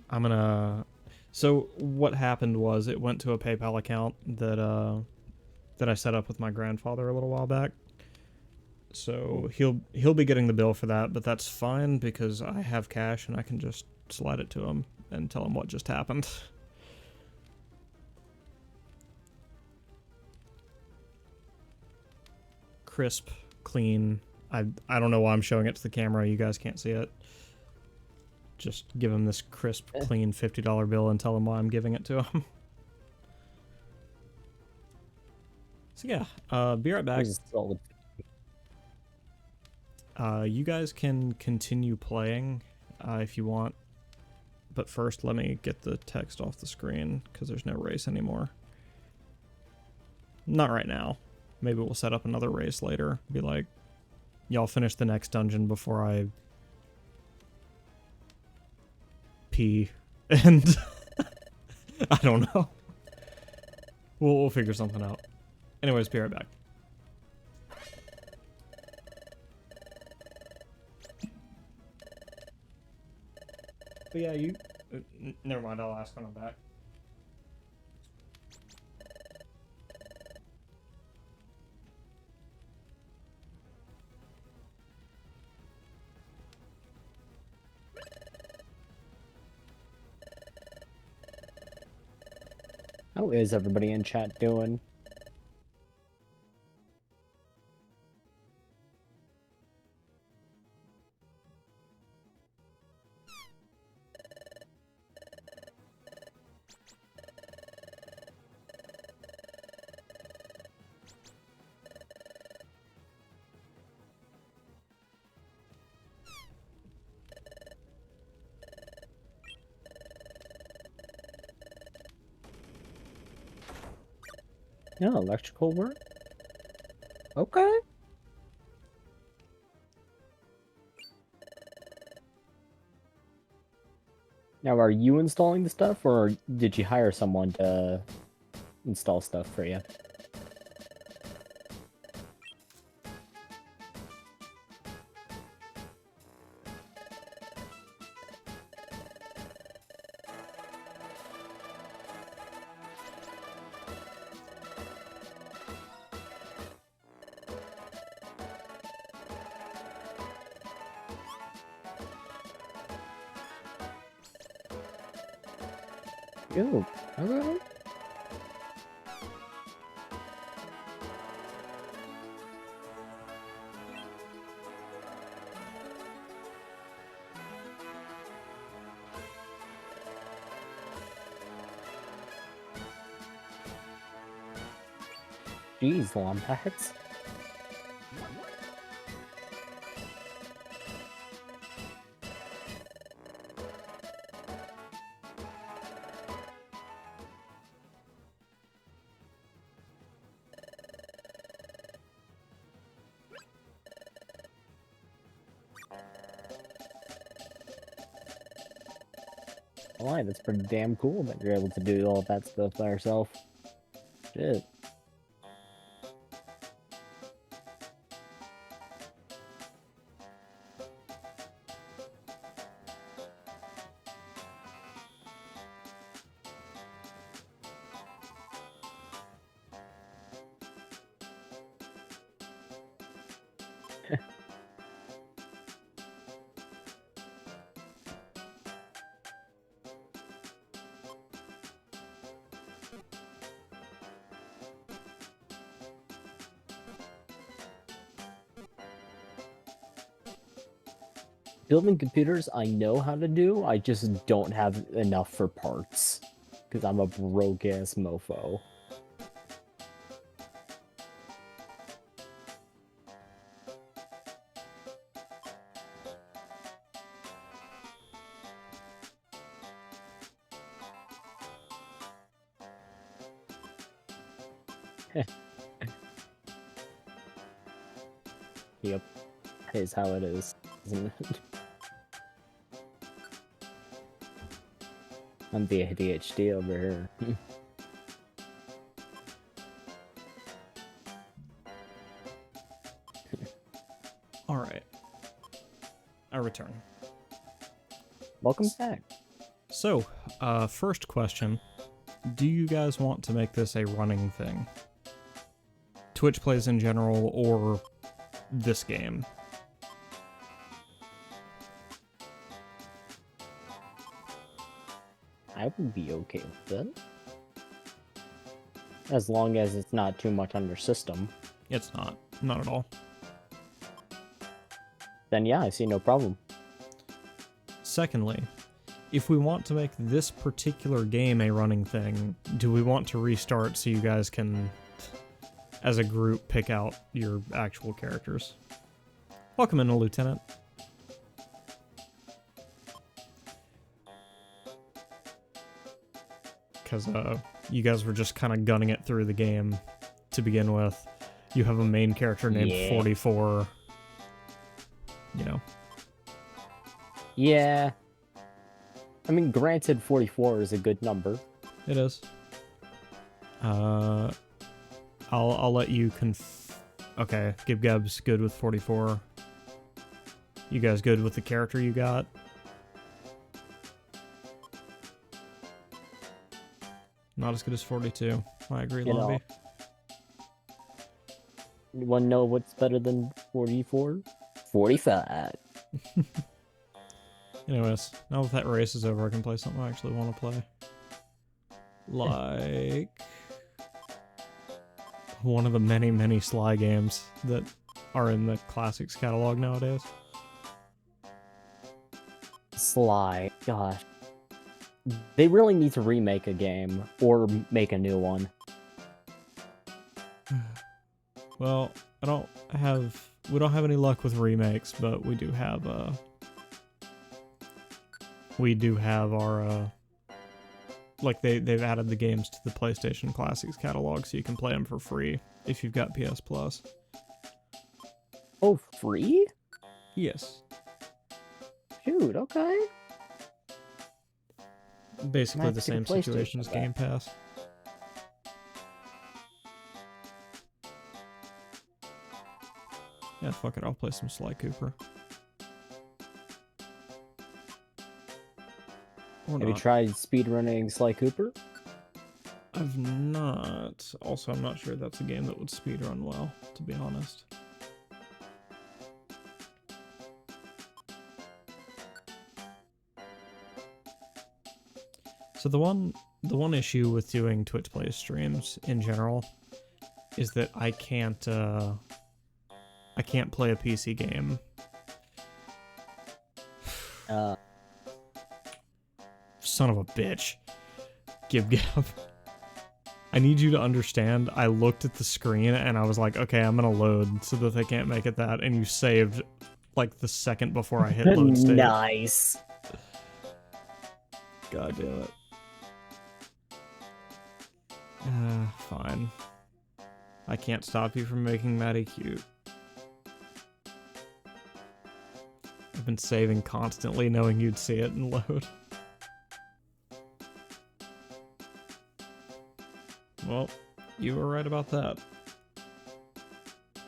I'm gonna... So what happened was it went to a PayPal account that I set up with my grandfather a little while back. So he'll be getting the bill for that, but that's fine because I have cash and I can just slide it to him and tell him what just happened. Crisp, clean. I don't know why I'm showing it to the camera. You guys can't see it. Just give him this crisp, clean $50 bill and tell him why I'm giving it to him. So yeah, be right back. You guys can continue playing if you want. But first, let me get the text off the screen because there's no race anymore. Not right now. Maybe we'll set up another race later. Be like, y'all finish the next dungeon before I pee. And I don't know. We'll figure something out. Anyways, be right back. But yeah, you... never mind, I'll ask when I'm back. How is everybody in chat doing? No, electrical work? Okay. Now, are you installing the stuff, or did you hire someone to install stuff for you? Ew, okay. Jeez, Lombax. Why, that's pretty damn cool that you're able to do all of that stuff by yourself. Shit. Building computers, I know how to do, I just don't have enough for parts. Because I'm a broke-ass mofo. Yep, that is how it is, isn't it? I'm the ADHD over here. All right. I return. Welcome back. So, first question. Do you guys want to make this a running thing? Twitch plays in general, or this game? I would be okay with it. As long as it's not too much on your system. It's not. Not at all. Then yeah, I see no problem. Secondly, if we want to make this particular game a running thing, do we want to restart so you guys can, as a group, pick out your actual characters? Welcome in, Lieutenant. Because you guys were just kind of gunning it through the game to begin with. You have a main character named 44. You know. Yeah. I mean, granted, 44 is a good number. It is. I'll let you Okay, Gib Gab's good with 44. You guys good with the character you got? Not as good as 42. I agree, Lobby. You want to know what's better than 44? 45. Anyways, now that that race is over, I can play something I actually want to play. Like one of the many, many Sly games that are in the Classics catalog nowadays. Sly, gosh. They really need to remake a game or make a new one. Well, we don't have any luck with remakes, but we do have our like they've added the games to the PlayStation Classics catalog so you can play them for free if you've got PS Plus. Oh, free? Yes. Dude, okay. Basically the same situation as Game Pass. Yeah, fuck it, I'll play some Sly Cooper. Have you tried speedrunning Sly Cooper? I've not. Also, I'm not sure that's a game that would speedrun well, to be honest. So the one issue with doing Twitch Play streams in general is that I can't play a PC game. Son of a bitch. Gib Gab. I need you to understand, I looked at the screen and I was like, okay, I'm gonna load so that they can't make it that, and you saved like the second before I hit load state. Nice. God damn it. Fine. I can't stop you from making Maddie cute. I've been saving constantly knowing you'd see it and load. Well, you were right about that.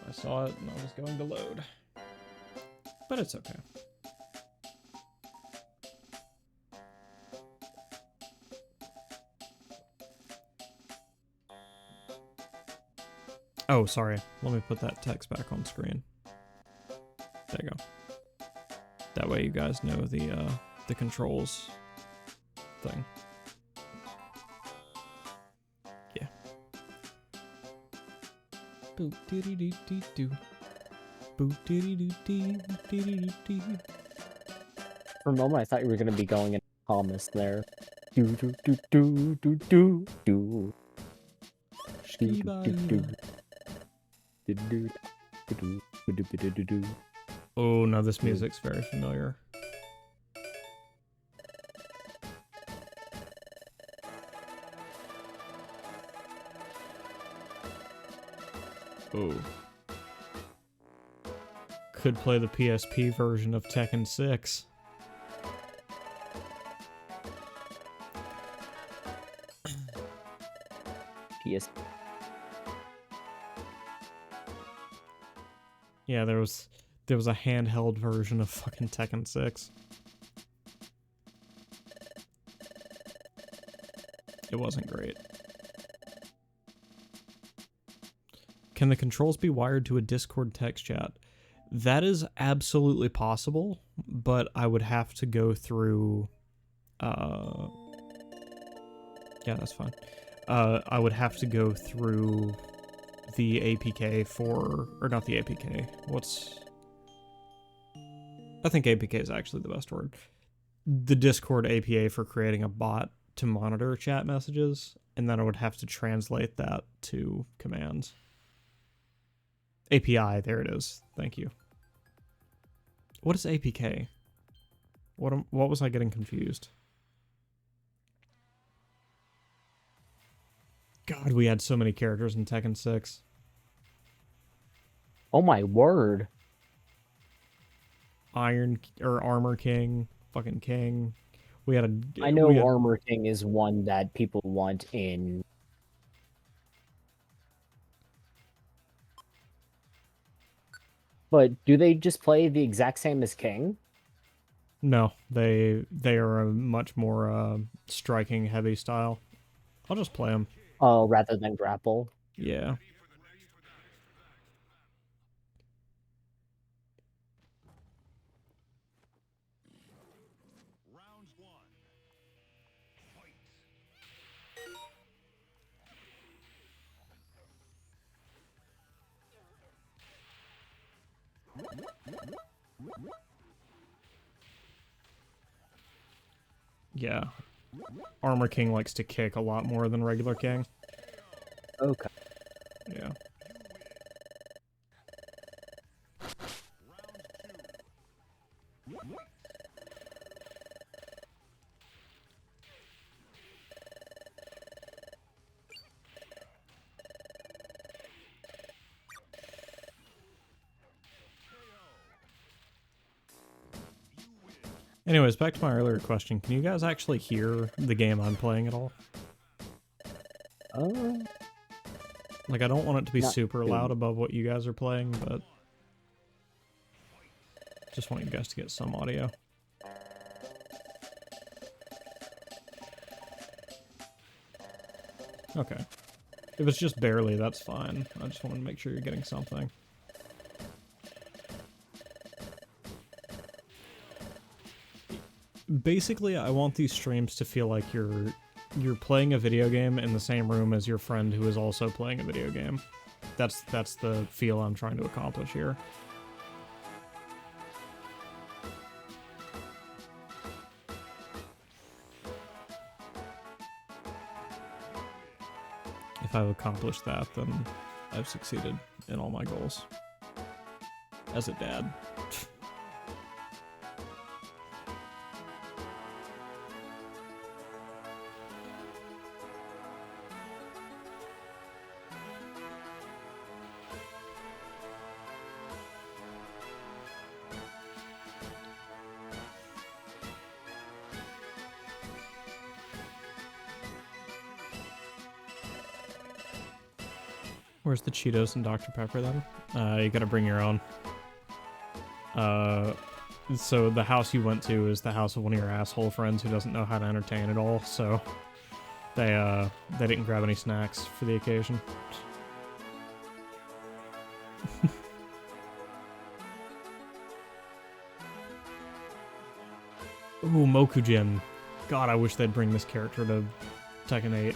I saw it and I was going to load. But it's okay. Oh, sorry. Let me put that text back on screen. There you go. That way you guys know the controls thing. Yeah. Boop diddy doo doo doo. Boop diddy doo doo diddy doo doo. For a moment, I thought you were gonna be going in Thomas there. Do do do do do do do. Ski bye. Oh, no, this music's very familiar. Oh. Could play the PSP version of Tekken 6. PS. Yeah, there was a handheld version of fucking Tekken 6. It wasn't great. Can the controls be wired to a Discord text chat? That is absolutely possible, but I would have to go through... Yeah, that's fine. I would have to go through the APK for... Or not the APK. What's... I think APK is actually the best word. The Discord APA for creating a bot to monitor chat messages, and then I would have to translate that to commands. API, there it is. Thank you. What is APK? What was I getting confused? God, we had so many characters in Tekken 6. Oh my word. Armor King, fucking King. We had a... I know Armor King is one that people want in... But do they just play the exact same as King? No, they are a much more striking heavy style. I'll just play them. Oh, rather than grapple? Yeah. Yeah. Armor King likes to kick a lot more than regular King. Okay. Yeah. Anyways, back to my earlier question. Can you guys actually hear the game I'm playing at all? Like, I don't want it to be super loud above what you guys are playing, but... just want you guys to get some audio. Okay. If it's just barely, that's fine. I just wanted to make sure you're getting something. Basically, I want these streams to feel like you're playing a video game in the same room as your friend who is also playing a video game. That's the feel I'm trying to accomplish here. If I've accomplished that, then I've succeeded in all my goals. As a dad. Where's the Cheetos and Dr. Pepper then? You gotta bring your own. So the house you went to is the house of one of your asshole friends who doesn't know how to entertain at all, so they didn't grab any snacks for the occasion. Ooh, Mokujin. God, I wish they'd bring this character to Tekken 8.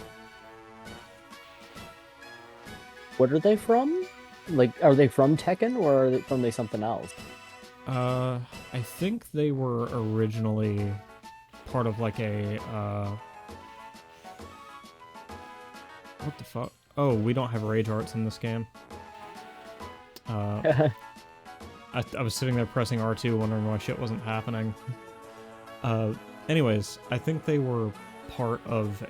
What are they from? Like, are they from Tekken, or are they from something else? I think they were originally part of like a, what the fuck? Oh, we don't have rage arts in this game. I was sitting there pressing R2 wondering why shit wasn't happening. Anyways, I think they were part of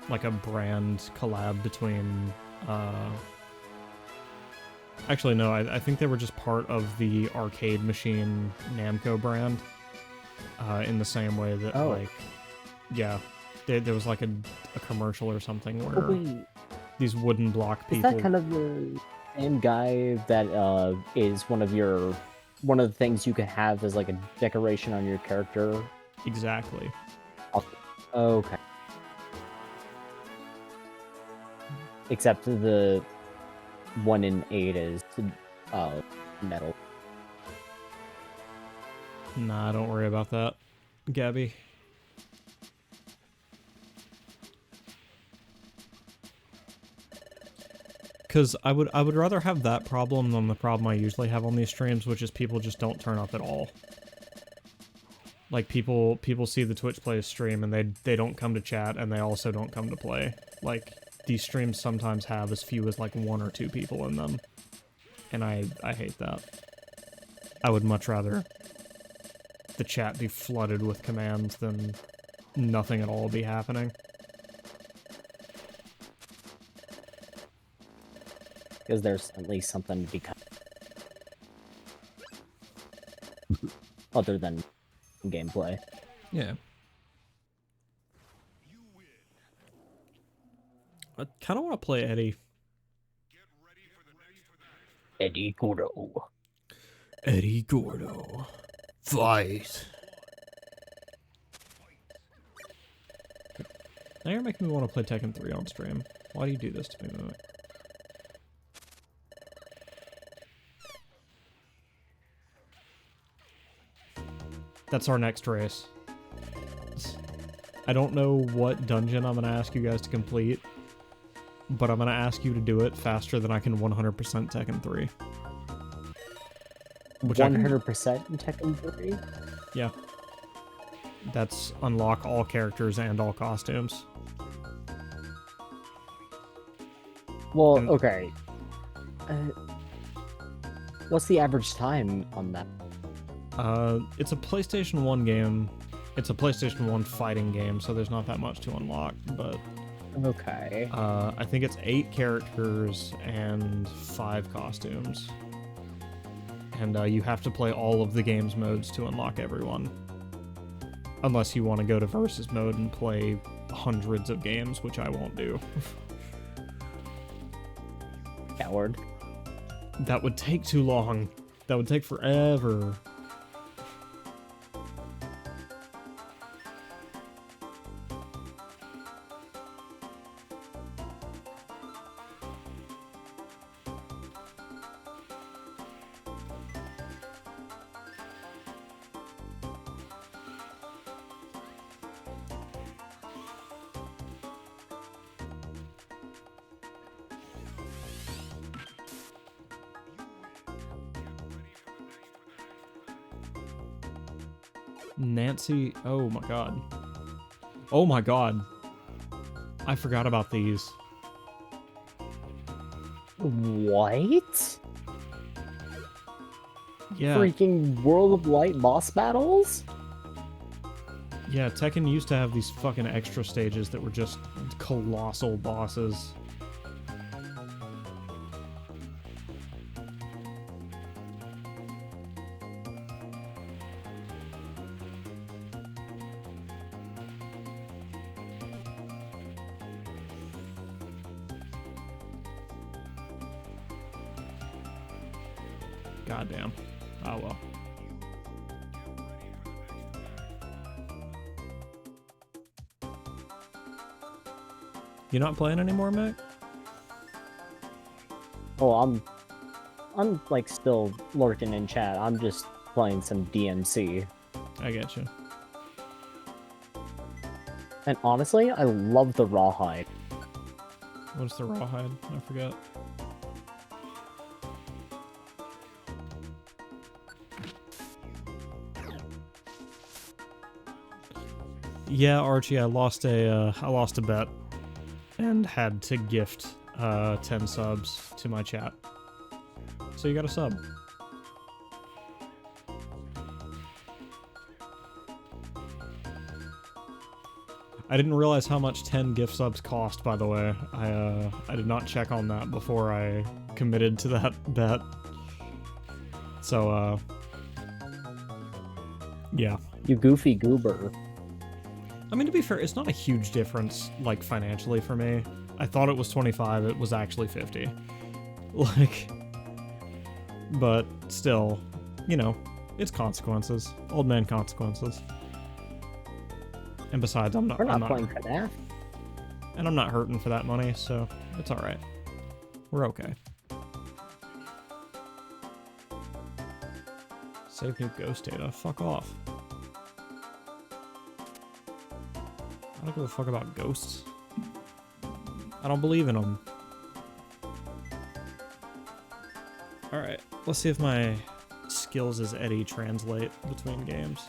like a brand collab between, Actually, no, I think they were just part of the arcade machine Namco brand. In the same way that, like, yeah, there was like a commercial or something where these wooden block people. Is that kind of the same guy that is one of the things you can have as like a decoration on your character? Exactly. Okay. Except the 1 in 8 is metal. Nah, don't worry about that, Gabby. Because I would rather have that problem than the problem I usually have on these streams, which is people just don't turn up at all. Like, people see the Twitch Plays stream and they don't come to chat, and they also don't come to play. Like, these streams sometimes have as few as like 1 or 2 people in them. And I hate that. I would much rather the chat be flooded with commands than nothing at all be happening. Because there's at least something to be other than gameplay. Yeah. I kind of want to play Eddie. Eddie Gordo. Eddie Gordo. Fight. Now you're making me want to play Tekken 3 on stream. Why do you do this to me, Mimic? That's our next race. I don't know what dungeon I'm going to ask you guys to complete, but I'm going to ask you to do it faster than I can 100% Tekken 3. 100% in Tekken 3? Yeah. That's unlock all characters and all costumes. Well, okay. What's the average time on that? It's a PlayStation 1 game. It's a PlayStation 1 fighting game, so there's not that much to unlock, but... Okay. I think it's 8 characters and 5 costumes. And you have to play all of the game's modes to unlock everyone. Unless you want to go to versus mode and play hundreds of games, which I won't do. Coward. That would take too long. That would take forever. Nancy, oh my god. Oh my god. I forgot about these. What? Yeah. Freaking World of Light boss battles? Yeah, Tekken used to have these fucking extra stages that were just colossal bosses. Goddamn. Oh well. You not playing anymore, Mick? Oh, I'm like still lurking in chat. I'm just playing some DMC. I get you. And honestly, I love the rawhide. What's the rawhide? I forget. Yeah, Archie, I lost a bet and had to gift 10 subs to my chat. So you got a sub. I didn't realize how much 10 gift subs cost, by the way. I did not check on that before I committed to that bet. So, yeah. You goofy goober. I mean, to be fair, it's not a huge difference, like, financially for me. I thought it was 25, it was actually 50. Like, but still, you know, it's consequences. Old man consequences. And besides, We're not playing FNAF. And I'm not hurting for that money, so it's alright. We're okay. Save new ghost data. Fuck off. I don't give a fuck about ghosts. I don't believe in them. Alright, let's see if my skills as Eddie translate between games.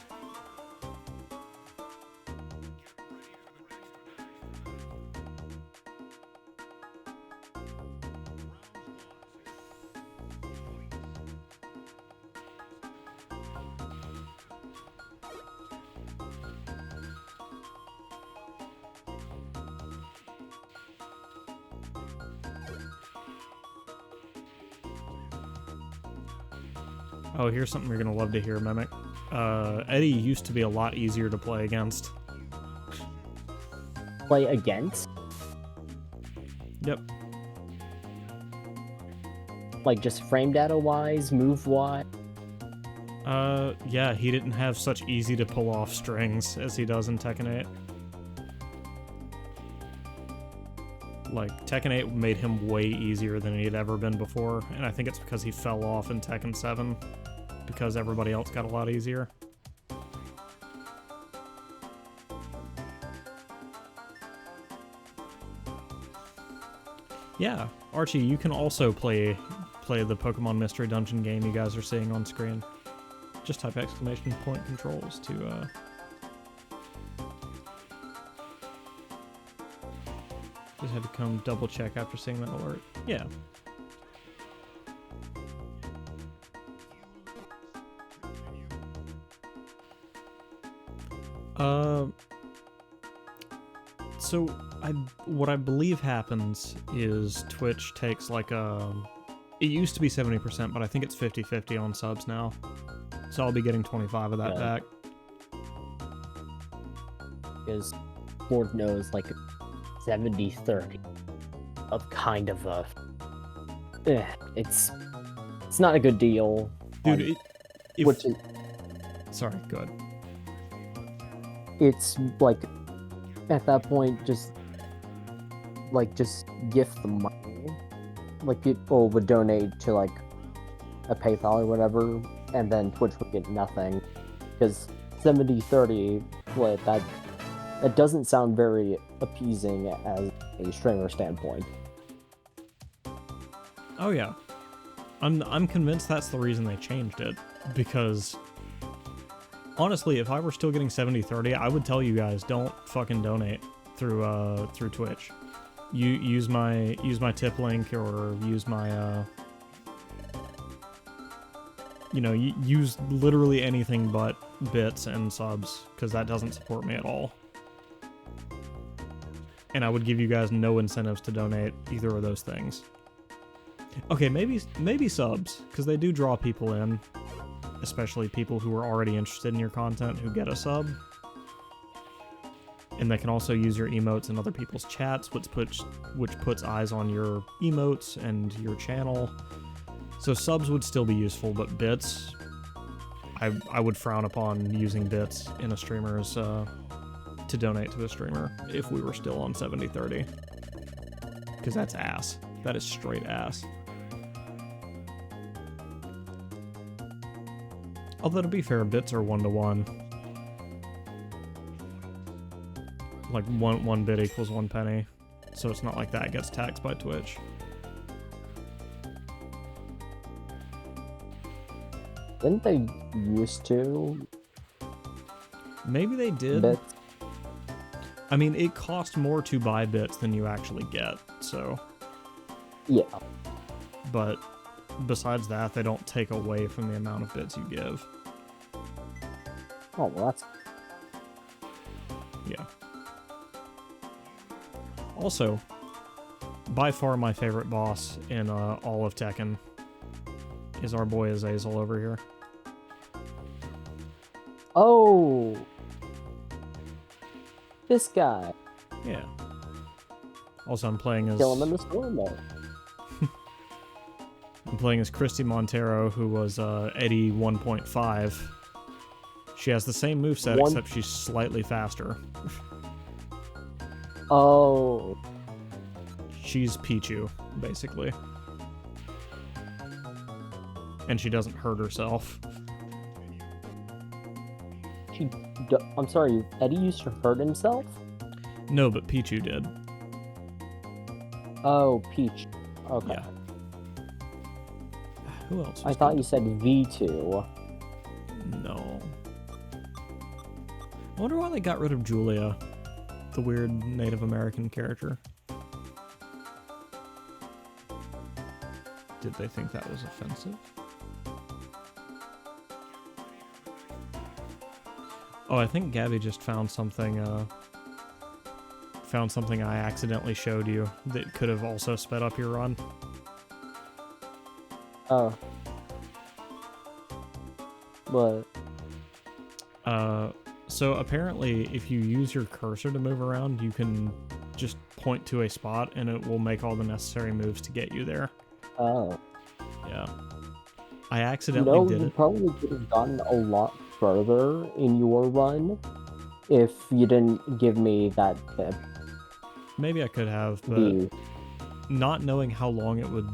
Oh, here's something you're gonna love to hear, Mimic. Eddie used to be a lot easier to play against. Play against? Yep. Like, just frame data wise, move wise? Yeah, he didn't have such easy to pull off strings as he does in Tekken 8. Like, Tekken 8 made him way easier than he had ever been before, and I think it's because he fell off in Tekken 7, because everybody else got a lot easier. Yeah, Archie, you can also play the Pokemon Mystery Dungeon game you guys are seeing on screen. Just type exclamation point controls to, Just had to come double check after seeing that alert. Yeah. So what I believe happens is Twitch takes like it used to be 70%, but I think it's 50-50 on subs now. So I'll be getting 25 of that back. Because Lord knows, like 70-30 of kind of a it's not a good deal. Dude, which is, sorry, go ahead. It's like at that point just gift the money. Like people would donate to like a PayPal or whatever, and then Twitch would get nothing. Because 70-30 split, that doesn't sound very appeasing as a streamer standpoint. Oh yeah. I'm convinced that's the reason they changed it, because honestly, if I were still getting 70-30, I would tell you guys, don't fucking donate through Twitch. You use my tip link, or use my use literally anything but bits and subs, because that doesn't support me at all. And I would give you guys no incentives to donate either of those things. Okay, maybe subs, because they do draw people in, especially people who are already interested in your content who get a sub. And they can also use your emotes in other people's chats, which puts eyes on your emotes and your channel. So subs would still be useful, but bits, I would frown upon using bits in a streamer's to donate to a streamer if we were still on 70-30, because that's ass. That is straight ass. Although to be fair, bits are 1-to-1. Like one bit equals 1 penny, so it's not like that gets taxed by Twitch. Didn't they used to? Maybe they did. Bits? I mean, it costs more to buy bits than you actually get, so... Yeah. But besides that, they don't take away from the amount of bits you give. Oh, well, that's... Yeah. Also, by far my favorite boss in all of Tekken is our boy Azazel over here. Oh, this guy. Yeah. Also, I'm playing as Kill him in the story mode. I'm playing as Christy Montero, who was Eddie 1.5. She has the same moveset, except she's slightly faster. Oh. She's Pichu, basically. And she doesn't hurt herself. I'm sorry, Eddie used to hurt himself? No, but Pichu did. Oh, Peach. Okay. Yeah. Who else? I thought you said V2. No. I wonder why they got rid of Julia, the weird Native American character. Did they think that was offensive? Oh, I think Gabby just found something I accidentally showed you that could have also sped up your run. Oh. What? So apparently if you use your cursor to move around, you can just point to a spot and it will make all the necessary moves to get you there. Oh. Yeah. I accidentally did you it. probably could have gotten a lot further in your run if you didn't give me that tip. Maybe I could have, but not knowing how long it would...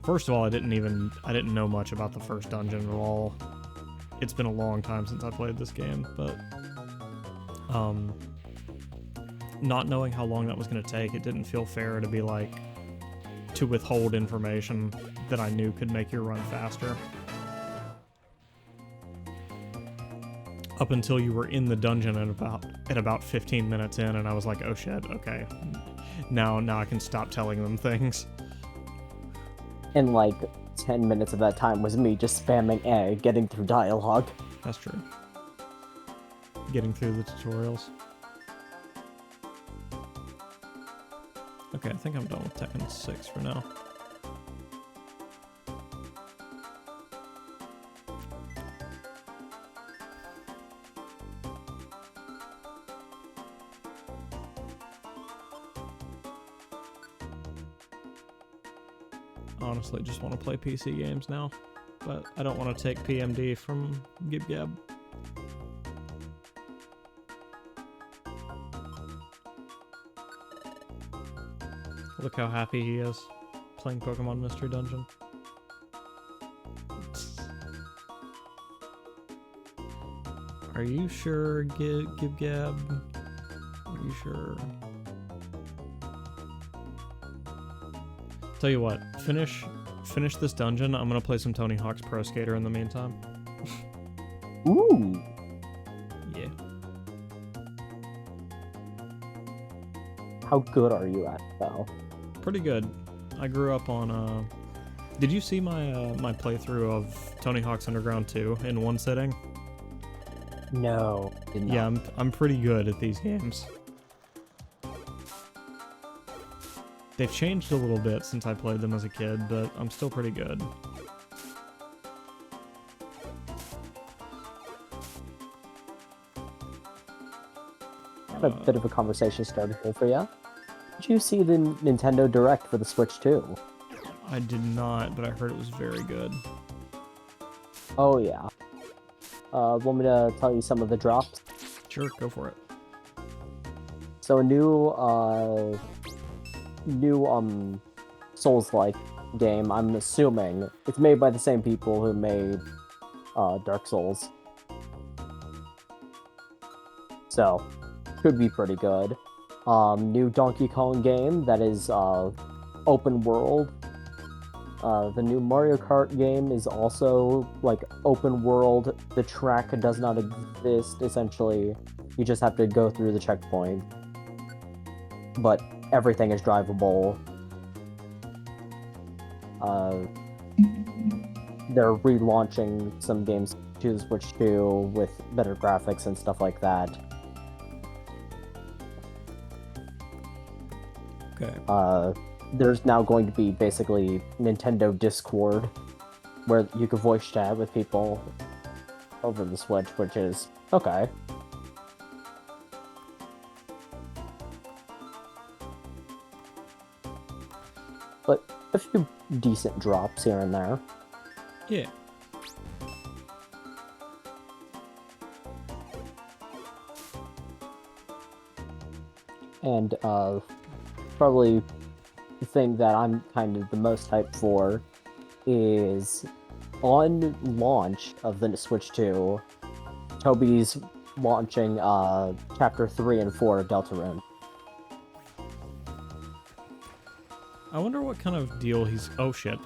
First of all, I didn't know much about the first dungeon at all. It's been a long time since I played this game, but not knowing how long that was going to take, it didn't feel fair to be like, to withhold information that I knew could make your run faster. Up until you were in the dungeon at about 15 minutes in, and I was like, oh shit, okay. Now I can stop telling them things. And like 10 minutes of that time was me just spamming A, getting through dialogue. That's true. Getting through the tutorials. Okay, I think I'm done with Tekken 6 for now. Honestly, just want to play PC games now, but I don't want to take PMD from Gib Gab. Look how happy he is playing Pokemon Mystery Dungeon. Are you sure, Gib Gab? Are you sure? Tell you what, finish this dungeon. I'm gonna play some Tony Hawk's Pro Skater in the meantime. Ooh. Yeah. How good are you at it, though? Pretty good. I grew up on, Did you see my my playthrough of Tony Hawk's Underground 2 in one sitting? No, did not. Yeah, I'm pretty good at these games. They've changed a little bit since I played them as a kid, but I'm still pretty good. I have a bit of a conversation started here for you. Did you see the Nintendo Direct for the Switch 2? I did not, but I heard it was very good. Oh yeah. Want me to tell you some of the drops? Sure, go for it. So a new Souls-like game, I'm assuming. It's made by the same people who made Dark Souls. So, could be pretty good. New Donkey Kong game that is open world. The new Mario Kart game is also like open world. The track does not exist, essentially. You just have to go through the checkpoint. But everything is drivable. They're relaunching some games to the Switch 2 with better graphics and stuff like that. Okay. there's now going to be basically Nintendo Discord, where you can voice chat with people over the Switch, which is okay. But a few decent drops here and there. Yeah. And probably the thing that I'm kind of the most hyped for is on launch of the Switch 2, Toby's launching Chapter 3 and 4 of Deltarune. I wonder what kind of deal he's... Oh, shit.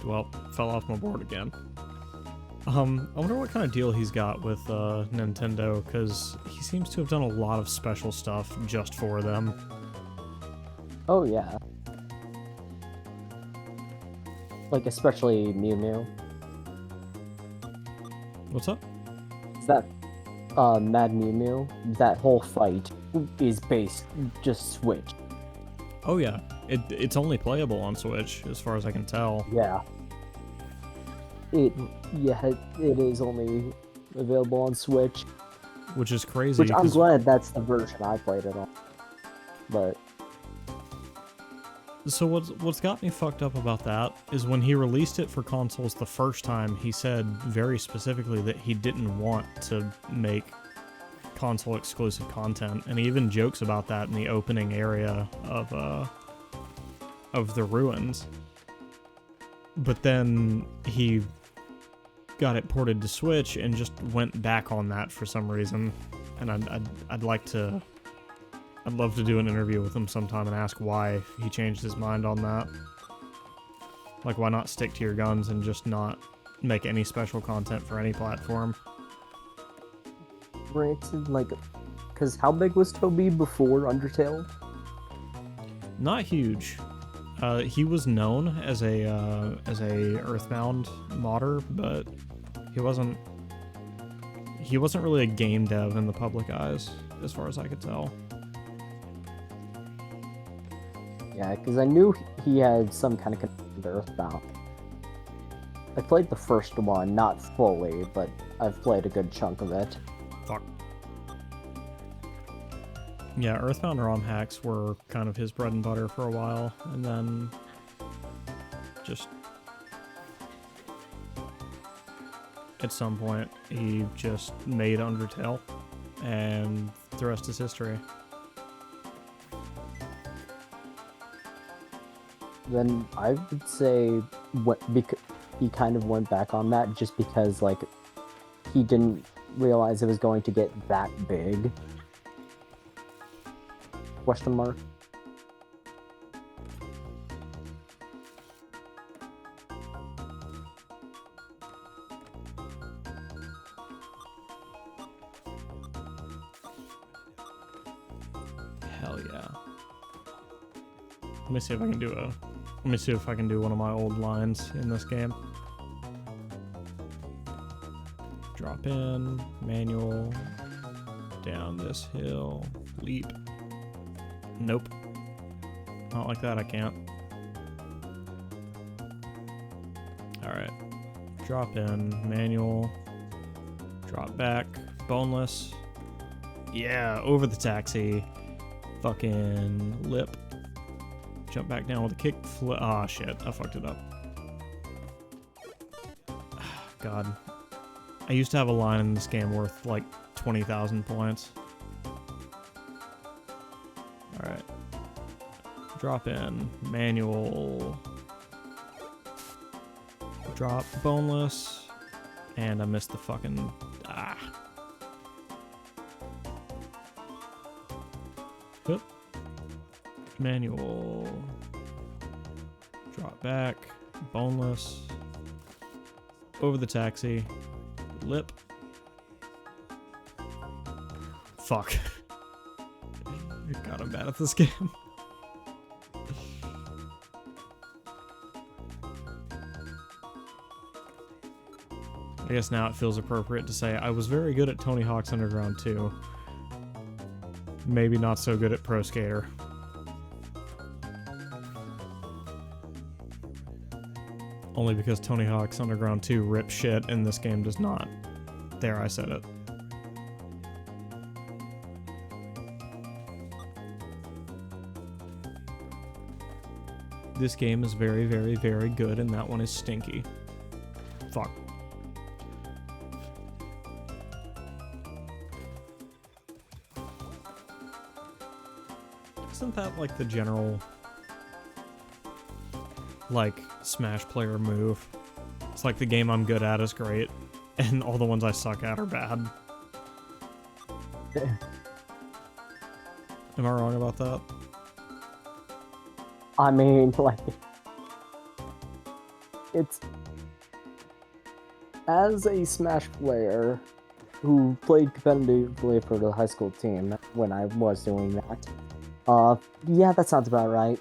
Well, fell off my board again. I wonder what kind of deal he's got with Nintendo, because he seems to have done a lot of special stuff just for them. Oh yeah. Like, especially Mew Mew. What's up? That Mad Mew Mew, that whole fight is based just Switch. Oh yeah, it's only playable on Switch, as far as I can tell. Yeah. It is only available on Switch. Which is crazy. Which I'm glad that's the version I played it on. But so what's got me fucked up about that is when he released it for consoles the first time, he said very specifically that he didn't want to make console exclusive content, and he even jokes about that in the opening area of the ruins. But then he got it ported to Switch and just went back on that for some reason, and I'd love to do an interview with him sometime and ask why he changed his mind on that. Like, why not stick to your guns and just not make any special content for any platform? granted, like, because how big was Toby before Undertale? Not huge. He was known as a Earthbound modder, but he wasn't really a game dev in the public eyes, as far as I could tell. Yeah, because I knew he had some kind of connection to Earthbound. I played the first one, not fully, but I've played a good chunk of it. Fuck. Yeah, Earthbound ROM hacks were kind of his bread and butter for a while, and then just at some point he just made Undertale, and the rest is history. Then I would say he kind of went back on that just because, like, he didn't realize it was going to get that big. Question mark. Hell yeah. Let me see if I can do one of my old lines in this game. Drop in, manual, down this hill, leap. Nope. Not like that, I can't. Alright. Drop in, manual, drop back, boneless. Yeah, over the taxi. Fucking lip. Jump back down with a kick flip. Ah, shit. I fucked it up. God. I used to have a line in this game worth like 20,000 points. Alright. Drop in. Manual. Drop boneless. And I missed the fucking... Ah. Oop. Manual. Drop back. Boneless. Over the taxi. Lip. Fuck. God, I'm bad at this game. I guess now it feels appropriate to say I was very good at Tony Hawk's Underground 2. Maybe not so good at Pro Skater. Only because Tony Hawk's Underground 2 rips shit and this game does not. There, I said it. This game is very, very, very good, and that one is stinky. Fuck. Isn't that like the general, like, Smash player move? It's like the game I'm good at is great, and all the ones I suck at are bad. Am I wrong about that? I mean, like, it's... As a Smash player who played competitively for the high school team when I was doing that, yeah, that sounds about right.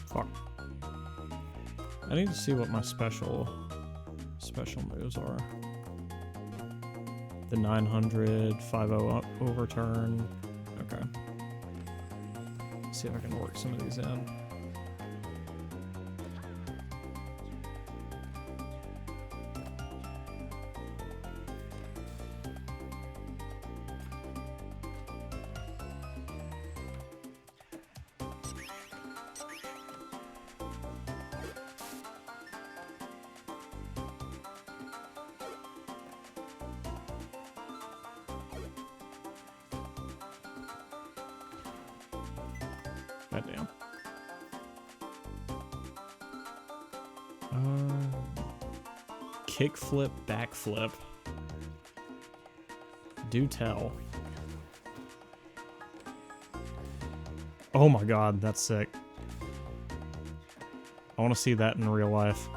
Fuck. I need to see what my special moves are. The 900, 5-0 overturn. Okay. Let's see if I can work some of these in. Goddamn. Kickflip, backflip. Do tell. Oh my god, that's sick. I want to see that in real life.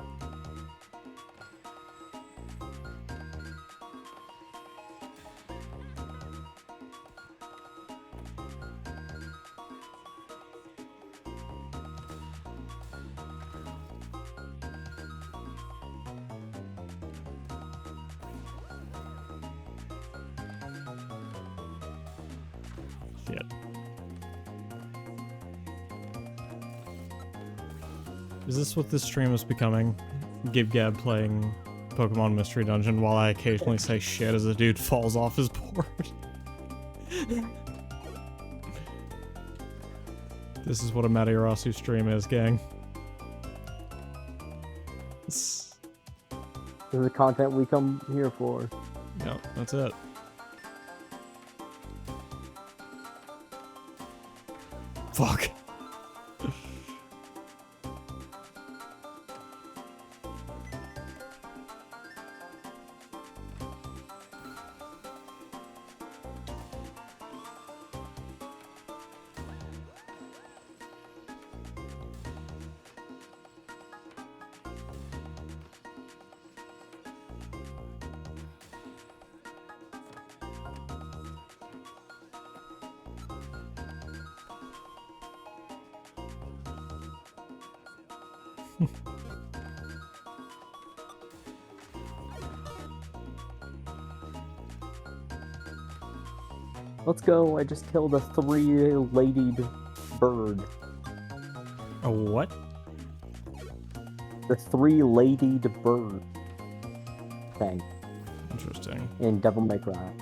Shit. Is this what this stream is becoming? Gib Gab playing Pokemon Mystery Dungeon while I occasionally say shit as a dude falls off his board. This is what a Matiorasu stream is, gang. This is the content we come here for. Yep, that's it. Fuck. Let's go, I just killed a 3-ladied bird. A what? The 3-ladied bird thing Interesting. in Devil May Cry.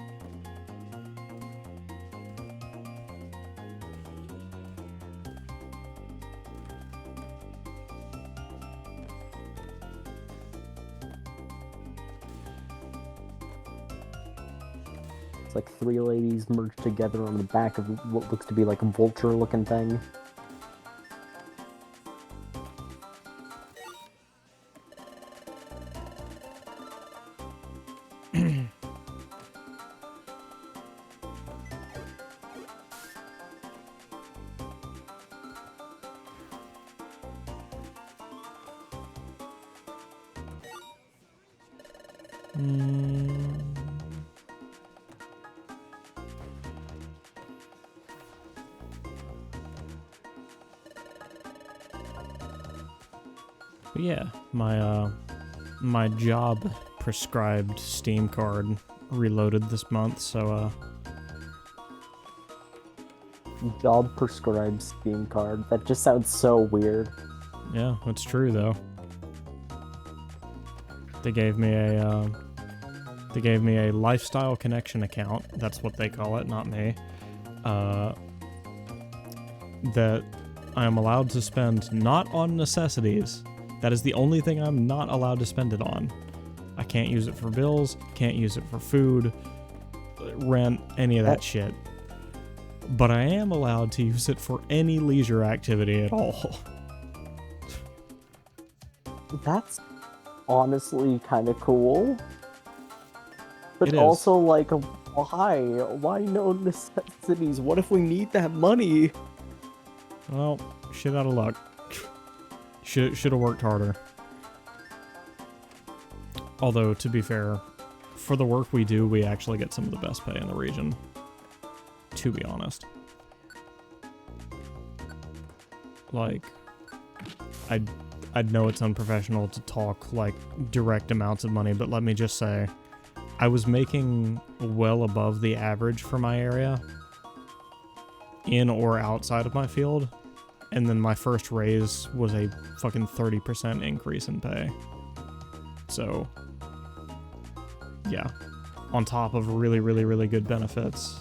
It's like 3 ladies merged together on the back of what looks to be like a vulture-looking thing. But yeah, my job prescribed Steam card reloaded this month, so Job prescribed Steam card. That just sounds so weird. yeah, it's true though. They gave me a lifestyle connection account. That's what they call it, not me. That I am allowed to spend not on necessities. That is the only thing I'm not allowed to spend it on. I can't use it for bills, can't use it for food, rent, any of that shit. But I am allowed to use it for any leisure activity at all. That's honestly kind of cool. But It is. also, like, why? Why no necessities? What if we need that money? Well, shit out of luck. Should have worked harder. Although, to be fair, for the work we do, we actually get some of the best pay in the region. To be honest. Like, I'd know it's unprofessional to talk, like, direct amounts of money, but let me just say, I was making well above the average for my area, in or outside of my field, and then my first raise was a fucking 30% increase in pay. So, yeah. On top of really, really, really good benefits.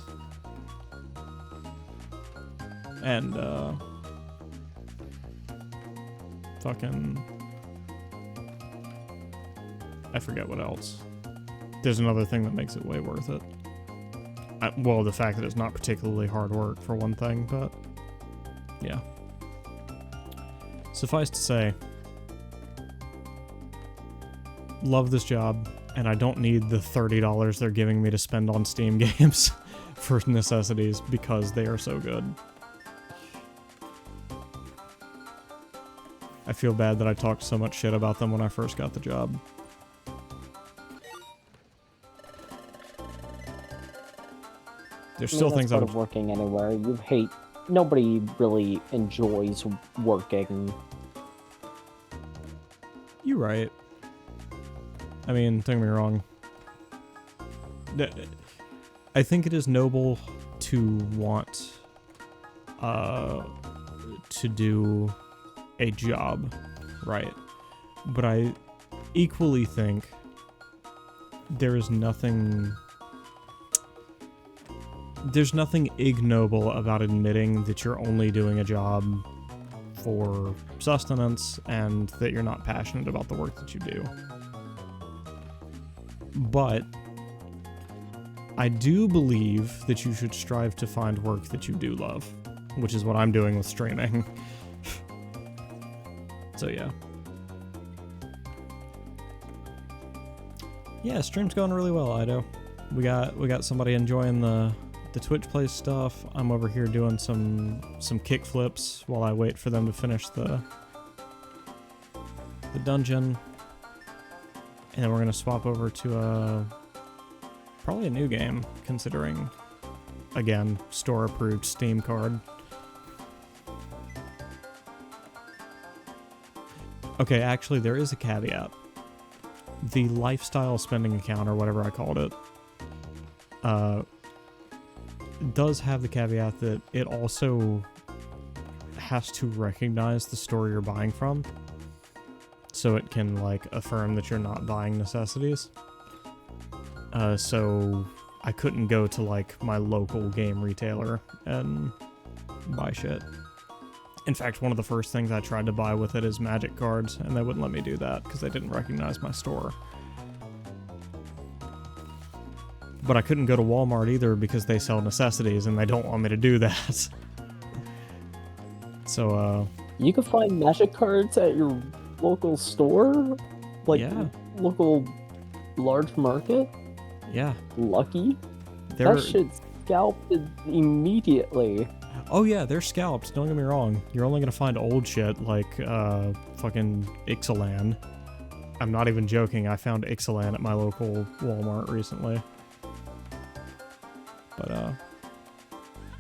And, fucking... I forget what else. There's another thing that makes it way worth it. Well, the fact that it's not particularly hard work, for one thing, but... yeah. Suffice to say, love this job, and I don't need the $30 they're giving me to spend on Steam games for necessities because they are so good. I feel bad that I talked so much shit about them when I first got the job. There's still things out of working anywhere. You hate. Nobody really enjoys working. You're right. I mean, don't get me wrong. I think it is noble to want to do a job, right? But I equally think there's nothing ignoble about admitting that you're only doing a job for sustenance and that you're not passionate about the work that you do. But I do believe that you should strive to find work that you do love, which is what I'm doing with streaming. So yeah. Yeah, stream's going really well, Ido. We got somebody enjoying the Twitch Plays stuff. I'm over here doing some kick flips while I wait for them to finish the dungeon. And then we're gonna swap over to probably a new game, considering, again, store approved Steam card. Okay, actually there is a caveat. The lifestyle spending account, or whatever I called it, does have the caveat that it also has to recognize the store you're buying from, so it can, like, affirm that you're not buying necessities. So I couldn't go to, like, my local game retailer and buy shit. In fact, one of the first things I tried to buy with it is Magic cards, and they wouldn't let me do that because they didn't recognize my store. But I couldn't go to Walmart either because they sell necessities and they don't want me to do that. So, You can find Magic cards at your local store? Like, yeah. Local large market? Yeah. Lucky? That shit's scalped immediately. Oh yeah, they're scalped, don't get me wrong. You're only gonna find old shit like, fucking Ixalan. I'm not even joking, I found Ixalan at my local Walmart recently. But,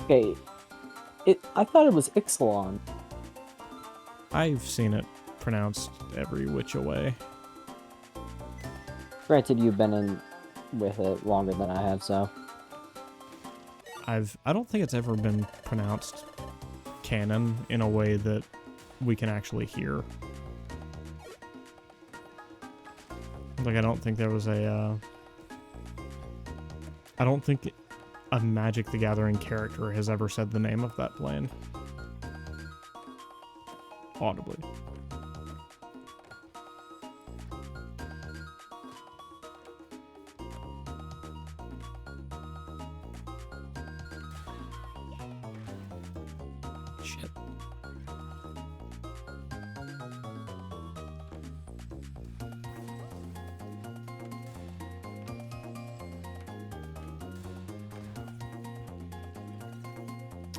Okay, I thought it was Ixalan. I've seen it pronounced every which way. Granted, you've been in with it longer than I have, so... I don't think it's ever been pronounced canon in a way that we can actually hear. Like, I don't think there was a, I don't think a Magic the Gathering character has ever said the name of that plane. Audibly. Shit.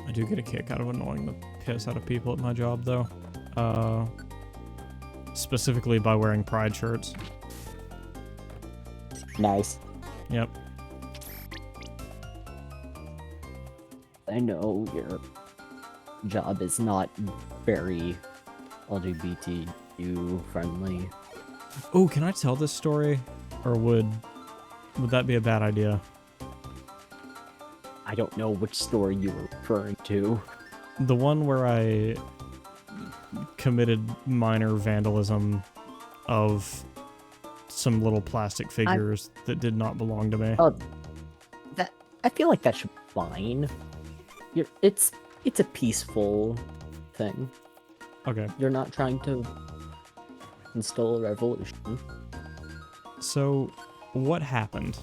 I do get a kick out of annoying the piss out of people at my job, though. Specifically by wearing pride shirts. Nice. Yep. I know your job is not very LGBTQ friendly. Oh, can I tell this story? Or would that be a bad idea? I don't know which story you were referring to. The one where I committed minor vandalism of some little plastic figures that did not belong to me. Oh, that I feel like that should be fine. It's a peaceful thing. Okay. You're not trying to instill a revolution. So, what happened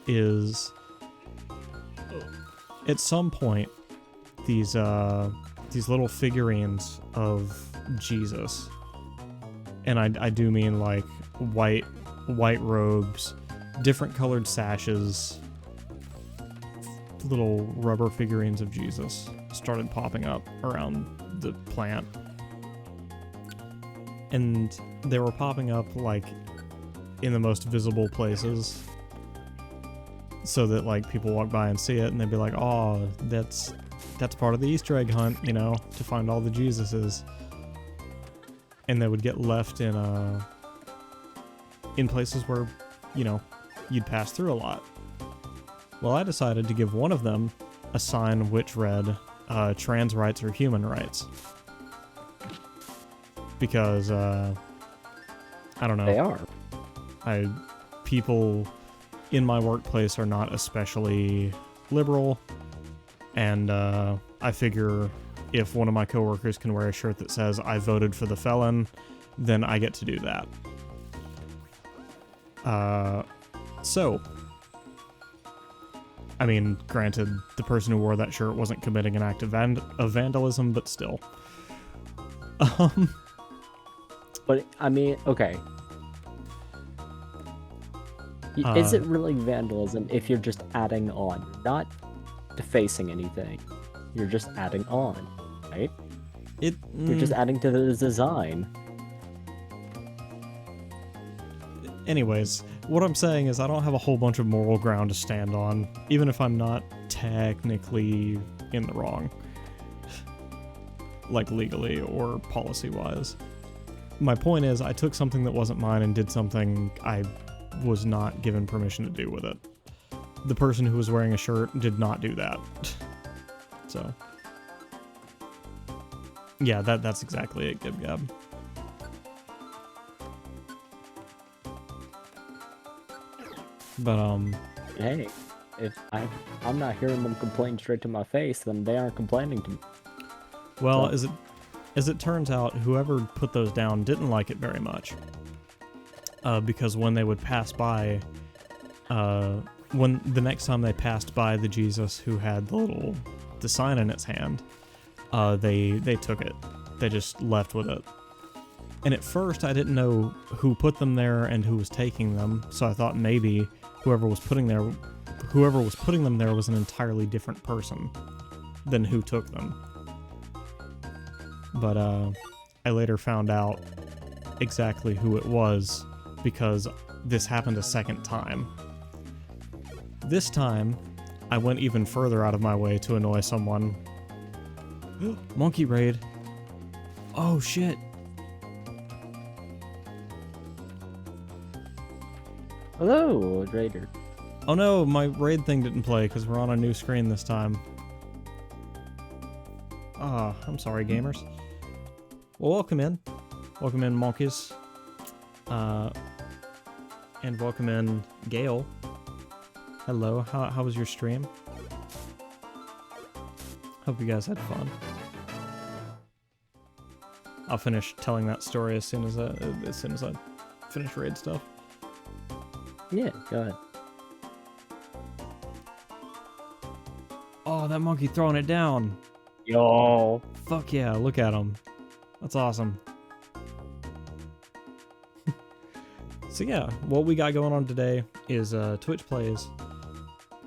is, at some point, these little figurines of Jesus, and I do mean like white robes, different colored sashes, little rubber figurines of Jesus started popping up around the plant. And they were popping up like in the most visible places, so that like people walk by and see it and they'd be like, oh, that's part of the Easter egg hunt, you know, to find all the Jesuses. And they would get left in places where, you know, you'd pass through a lot. Well, I decided to give one of them a sign which read, trans rights or human rights. Because, I don't know. They are. People in my workplace are not especially liberal, and I figure if one of my coworkers can wear a shirt that says, I voted for the felon, then I get to do that. So, I mean, granted, the person who wore that shirt wasn't committing an act of vandalism, but still. But, I mean, okay. Is it really vandalism if you're just adding on? You're not defacing anything. You're just adding on, right? You're just adding to the design. Anyways, what I'm saying is I don't have a whole bunch of moral ground to stand on, even if I'm not technically in the wrong. Like legally or policy-wise. My point is, I took something that wasn't mine and did something I was not given permission to do with it. The person who was wearing a shirt did not do that. So, yeah, that's exactly it, Gib Gab. But, Hey, if I'm not hearing them complain straight to my face, then they aren't complaining to me. well, as it turns out, whoever put those down didn't like it very much. Because when they would pass by, when the next time they passed by the Jesus who had the sign in its hand, they took it. They just left with it. And at first, I didn't know who put them there and who was taking them, so I thought maybe whoever was putting them there was an entirely different person than who took them. But I later found out exactly who it was, because this happened a second time. This time, I went even further out of my way to annoy someone. Monkey raid. Oh shit. Hello, Raider. Oh no, my raid thing didn't play because we're on a new screen this time. Ah, I'm sorry, gamers. Well, welcome in. Welcome in, monkeys. And welcome in, Gale. Hello, how was your stream? Hope you guys had fun. I'll finish telling that story as soon as I finish raid stuff. Yeah, go ahead. Oh, that monkey throwing it down. Yo. Fuck yeah, look at him. That's awesome. So yeah, what we got going on today is Twitch plays.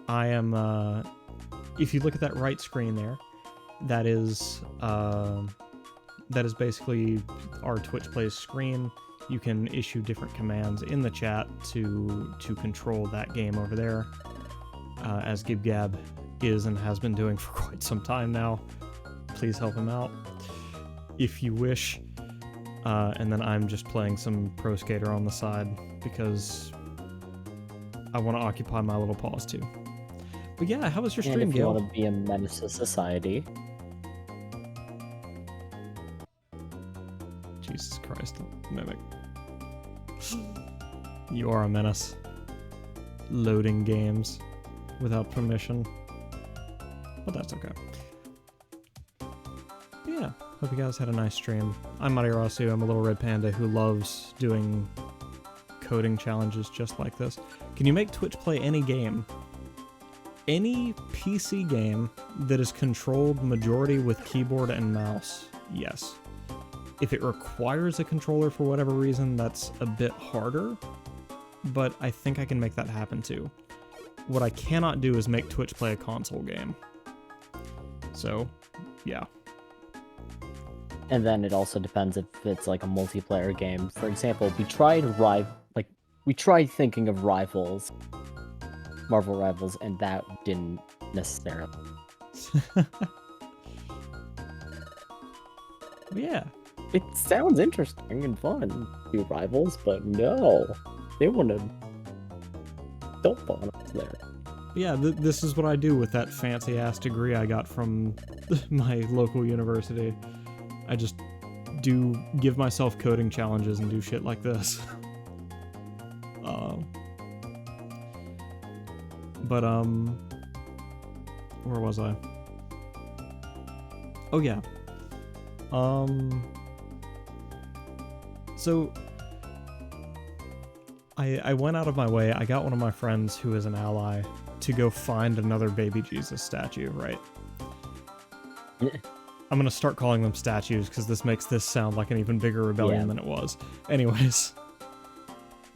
I am, if you look at that right screen there, that is basically our Twitch plays screen. You can issue different commands in the chat to control that game over there, as GibGab is and has been doing for quite some time now. Please help him out if you wish. And then I'm just playing some Pro Skater on the side because I want to occupy my little paws too. But yeah, how was your stream, And if you Gil? want to be a menace to society. Jesus Christ, Mimic. You are a menace. Loading games without permission. But that's okay. But yeah, hope you guys had a nice stream. I'm Matiorasu, I'm a little red panda who loves doing coding challenges just like this. Can you make Twitch play any game? Any PC game that is controlled majority with keyboard and mouse? Yes. If it requires a controller for whatever reason, that's a bit harder, but I think I can make that happen too. What I cannot do is make Twitch play a console game. So, yeah. And then it also depends if it's like a multiplayer game. For example, we tried thinking of Rivals, Marvel Rivals, and that didn't necessarily. Yeah. It sounds interesting and fun, do Rivals, but no, they want to dump on us there. Yeah, this is what I do with that fancy-ass degree I got from my local university. I just give myself coding challenges and do shit like this. Where was I? Oh yeah. So I went out of my way, I got one of my friends who is an ally to go find another baby Jesus statue, right? I'm gonna start calling them statues because this makes this sound like an even bigger rebellion than it was. Anyways,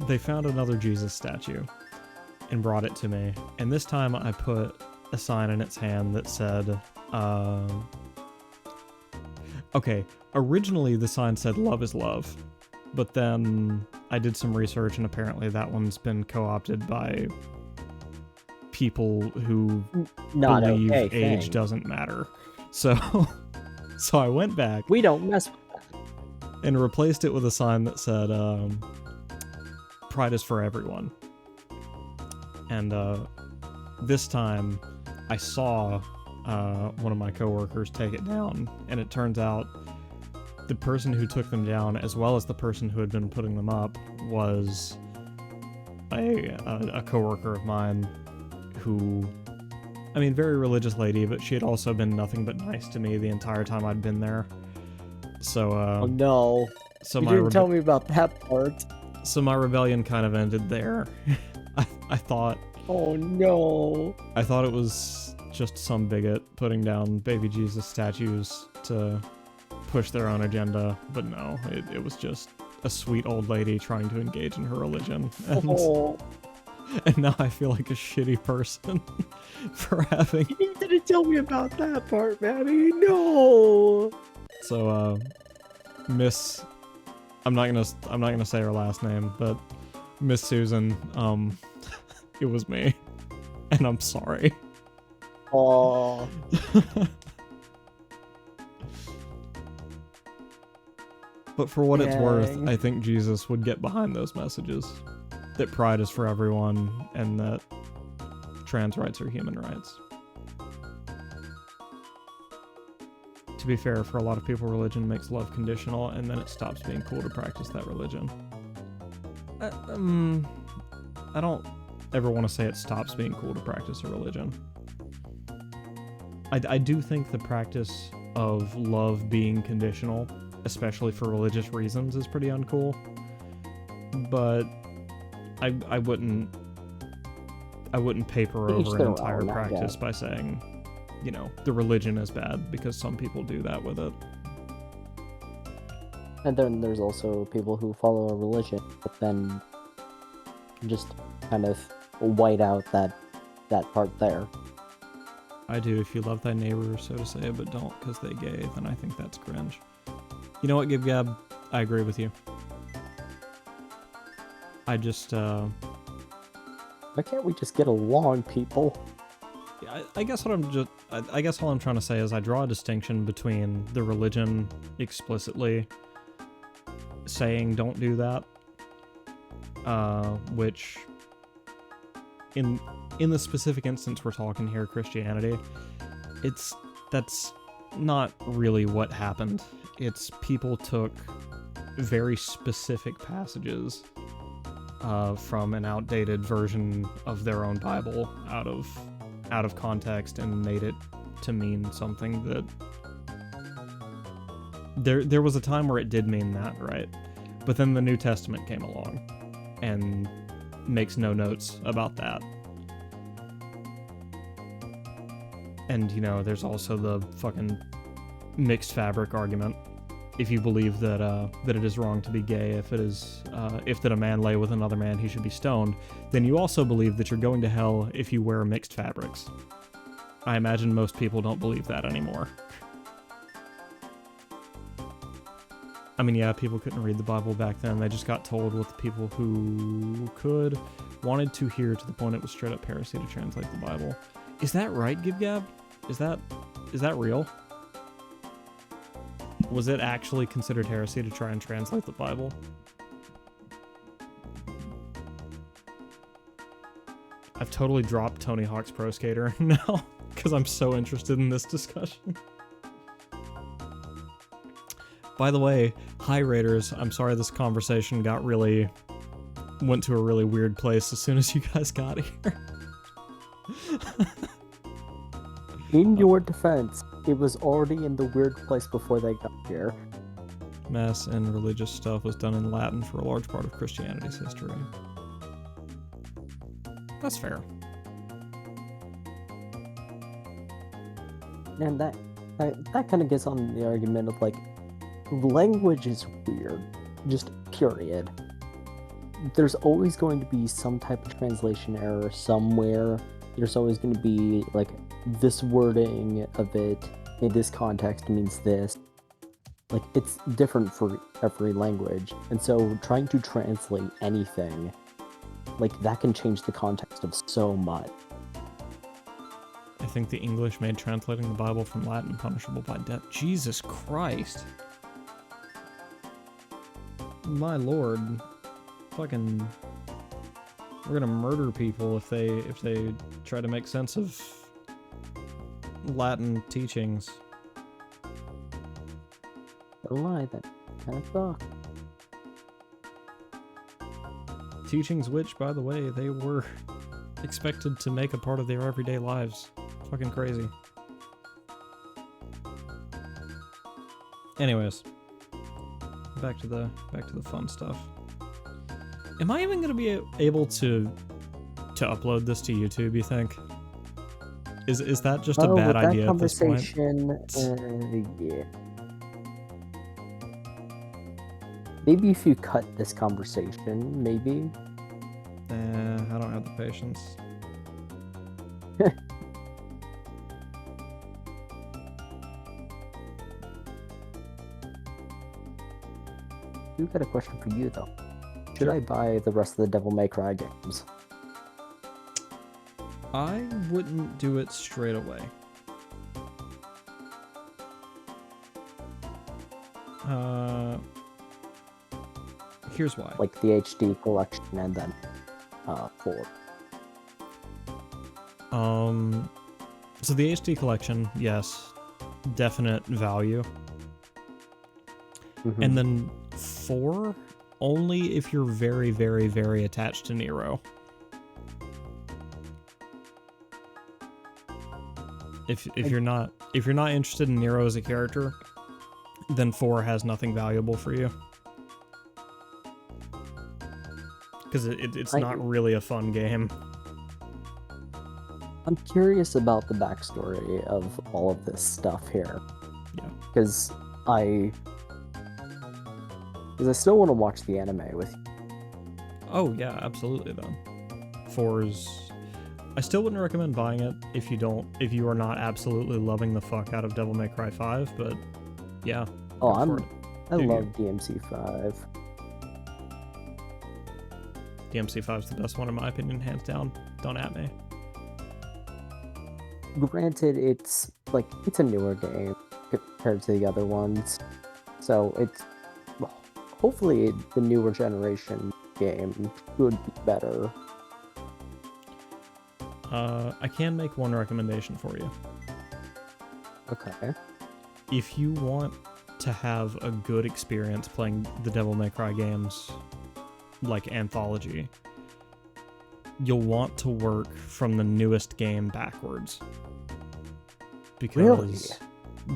they found another Jesus statue and brought it to me. And this time I put a sign in its hand that said, okay, originally the sign said love is love, but then I did some research and apparently that one's been co-opted by people who believe age doesn't matter. So I went back. We don't mess with that. And replaced it with a sign that said, Pride is for everyone. And this time I saw one of my coworkers take it down, and it turns out the person who took them down, as well as the person who had been putting them up, was a coworker of mine who, I mean, very religious lady, but she had also been nothing but nice to me the entire time I'd been there. So, oh no. So you didn't tell me about that part. So my rebellion kind of ended there. I thought... Oh no. I thought it was just some bigot putting down baby Jesus statues to push their own agenda, but no, it was just a sweet old lady trying to engage in her religion. And, and now I feel like a shitty person for having... You didn't tell me about that part, Maddie. No. So, Miss... I'm not gonna say her last name, but Miss Susan, it was me. And I'm sorry. Oh. But for what it's worth, I think Jesus would get behind those messages. that pride is for everyone and that trans rights are human rights. To be fair, for a lot of people, religion makes love conditional, and then it stops being cool to practice that religion. I don't ever want to say it stops being cool to practice a religion. I do think the practice of love being conditional, especially for religious reasons, is pretty uncool. But I wouldn't paper over an entire practice by saying, you know, the religion is bad, because some people do that with it. And then there's also people who follow a religion, but then just kind of white out that part there. I do. If you love thy neighbor, so to say, but don't because they gay, then I think that's cringe. You know what, Gib Gab? I agree with you. I just, Why can't we just get along, people? I guess all I'm trying to say is I draw a distinction between the religion explicitly saying don't do that, which in the specific instance we're talking here, Christianity, that's not really what happened. It's people took very specific passages from an outdated version of their own Bible out of context and made it to mean something that there was a time where it did mean that, right? But then the New Testament came along and makes no notes about that. And, you know, there's also the fucking mixed fabric argument. If you believe that that it is wrong to be gay, if that a man lay with another man, he should be stoned, then you also believe that you're going to hell if you wear mixed fabrics. I imagine most people don't believe that anymore. I mean, yeah, people couldn't read the Bible back then. They just got told what the people who could wanted to hear, to the point it was straight up heresy to translate the Bible. Is that right, Gib Gab? Is that real? Was it actually considered heresy to try and translate the Bible? I've totally dropped Tony Hawk's Pro Skater now because I'm so interested in this discussion. By the way, hi Raiders, I'm sorry this conversation went to a really weird place as soon as you guys got here. In your defense, it was already in the weird place before they got here. Mass and religious stuff was done in Latin for a large part of Christianity's history. That's fair. And that kind of gets on the argument of, like, language is weird. Just period. There's always going to be some type of translation error somewhere. There's always going to be, like, this wording of it in this context means this. Like, it's different for every language. And so trying to translate anything, like, that can change the context of so much. I think the English made translating the Bible from Latin punishable by death. Jesus Christ. My lord. Fucking... We're gonna murder people if they try to make sense of Latin teachings. Don't lie, that kind of suck. Teachings which, by the way, they were expected to make a part of their everyday lives. Fucking crazy. Anyways, back to the fun stuff. Am I even gonna be able to upload this to YouTube, you think? Is that just a bad idea at this point? Yeah. Maybe if you cut this conversation, maybe. I don't have the patience. I've got a question for you, though. Should I buy the rest of the Devil May Cry games? I wouldn't do it straight away. Here's why. Like the HD collection and then... 4? So the HD collection, yes, definite value. And then 4, only if you're very, very, very attached to Nero. If you're not interested in Nero as a character, then 4 has nothing valuable for you. Because it's not really a fun game. I'm curious about the backstory of all of this stuff here. Yeah. Because I still want to watch the anime with you. Oh yeah, absolutely then. 4's... I still wouldn't recommend buying it if you are not absolutely loving the fuck out of Devil May Cry 5, but yeah. Oh, I love DMC5. DMC5's the best one in my opinion, hands down. Don't at me. Granted, it's a newer game compared to the other ones, so hopefully the newer generation game would be better. I can make one recommendation for you. Okay. If you want to have a good experience playing the Devil May Cry games, like Anthology, you'll want to work from the newest game backwards. Because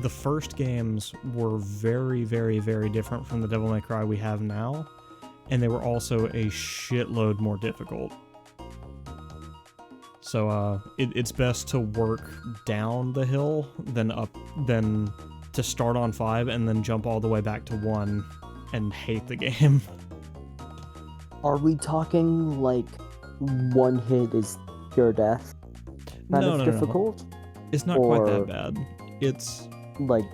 the first games were very, very, very different from the Devil May Cry we have now, and they were also a shitload more difficult. So it's best to work down the hill than to start on 5 and then jump all the way back to 1 and hate the game. Are we talking like one hit is pure death? No. Difficult? It's not quite that bad. It's like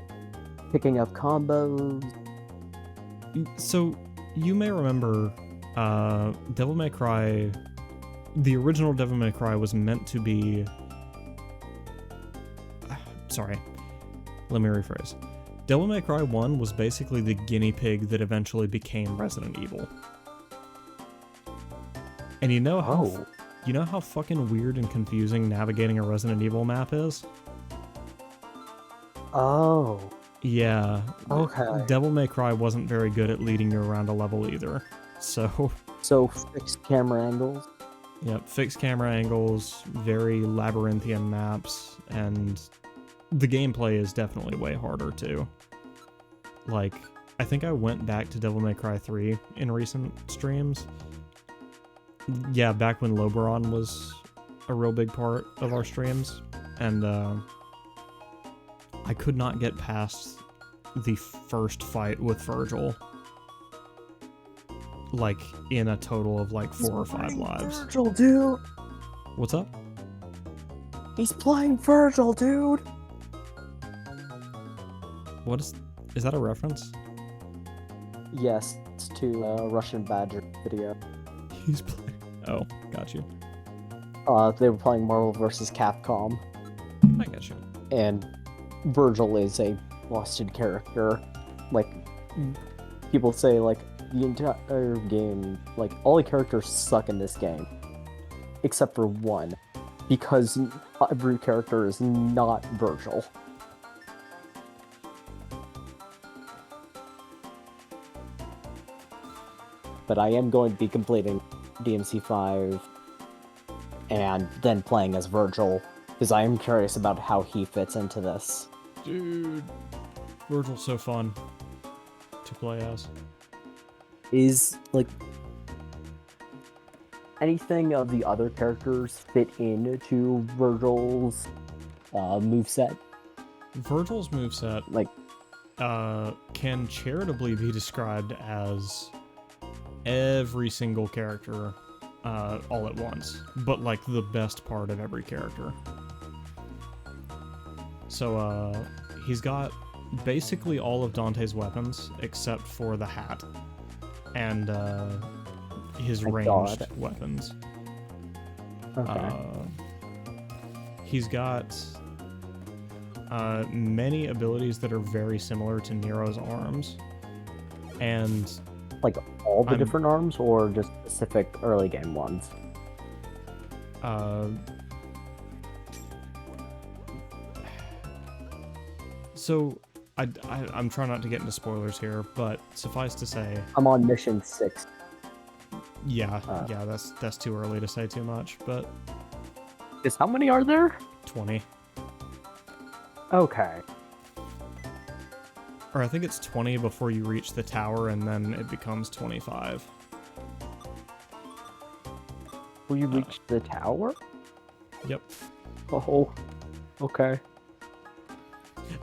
picking up combos. So you may remember Devil May Cry. The original Devil May Cry was meant to be... Sorry. Let me rephrase. Devil May Cry 1 was basically the guinea pig that eventually became Resident Evil. And you know how fucking weird and confusing navigating a Resident Evil map is? Oh. Yeah. Okay. Devil May Cry wasn't very good at leading you around a level either. So fixed camera angles? Yep, fixed camera angles, very labyrinthian maps, and the gameplay is definitely way harder too. Like, I think I went back to Devil May Cry 3 in recent streams. Yeah, back when Loberon was a real big part of our streams, and I could not get past the first fight with Virgil. Like, in a total of like 4 or 5 lives. Virgil, dude! What's up? He's playing Virgil, dude! What is that a reference? Yes, it's to Russian Badger video. He's playing. Oh, got you. They were playing Marvel vs. Capcom. I got you. And Virgil is a busted character. Like, people say, like, the entire game, like, all the characters suck in this game. Except for one. Because every character is not Virgil. But I am going to be completing DMC5 and then playing as Virgil, because I am curious about how he fits into this. Dude, Virgil's so fun to play as. Is, like, anything of the other characters fit into Virgil's moveset? Virgil's moveset, Like, can charitably be described as every single character all at once, but like the best part of every character. So he's got basically all of Dante's weapons except for the hat and his ranged weapons. okay. He's got many abilities that are very similar to Nero's arms, and Like, all the different arms, or just specific early game ones? Uh, so, I'm trying not to get into spoilers here, but suffice to say... I'm on mission 6. Yeah, yeah, that's too early to say too much, but... Is how many are there? 20. Okay. Or I think it's 20 before you reach the tower, and then it becomes 25. Will you reach the tower? Yep. Oh, okay.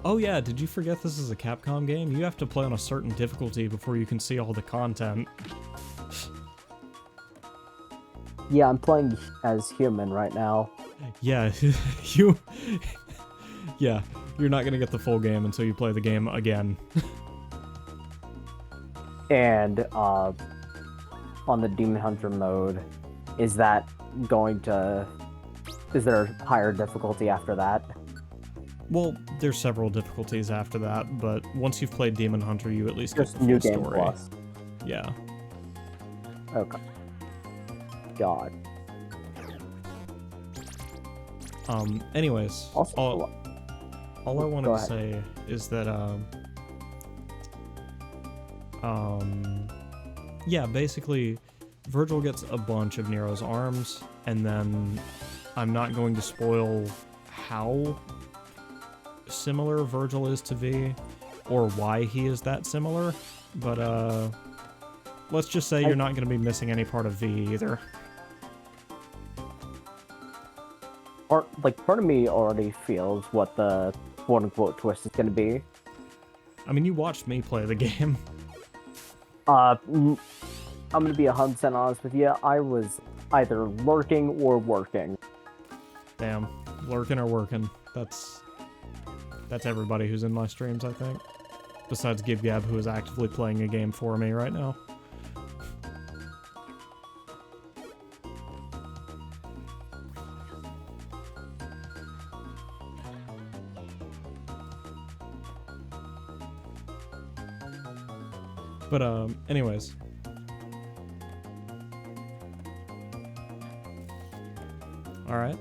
Oh yeah, did you forget this is a Capcom game? You have to play on a certain difficulty before you can see all the content. Yeah, I'm playing as human right now. Yeah, yeah, you're not gonna get the full game until you play the game again. And, on the Demon Hunter mode, is that going to... Is there a higher difficulty after that? Well, there's several difficulties after that, but once you've played Demon Hunter, you at least get Just the full New Game story. Plus. Yeah. Okay. God. Anyways, Also, all I wanted Go to say is that, yeah, basically, Virgil gets a bunch of Nero's arms, and then I'm not going to spoil how similar Virgil is to V, or why he is that similar, but, let's just say you're not going to be missing any part of V either. Part of me already feels what the quote-unquote twist is going to be. I mean, you watched me play the game. I'm going to be 100% honest with you. I was either lurking or working. Damn. Lurking or working. That's everybody who's in my streams, I think. Besides Gib Gab, who is actively playing a game for me right now. But, anyways. Alright.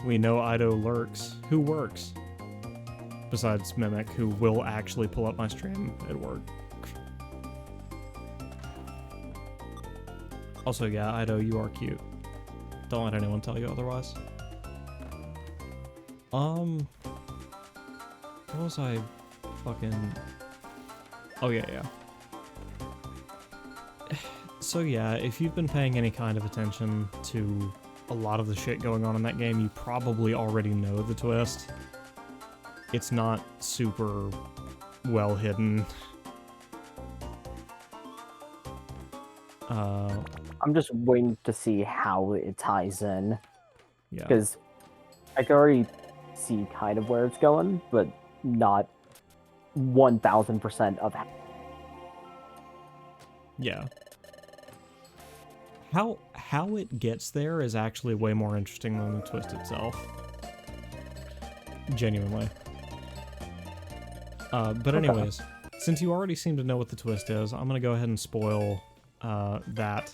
We know Ido lurks. Who works? Besides Mimic, who will actually pull up my stream at work. Also, yeah, Ido, you are cute. Don't let anyone tell you otherwise. What was I fucking... Oh, yeah. So yeah, if you've been paying any kind of attention to a lot of the shit going on in that game, you probably already know the twist. It's not super well hidden. I'm just waiting to see how it ties in. Yeah. Because I can already see kind of where it's going, but not 1000% of how. Yeah. How it gets there is actually way more interesting than the twist itself. Genuinely. But anyways, since you already seem to know what the twist is, I'm gonna go ahead and spoil that.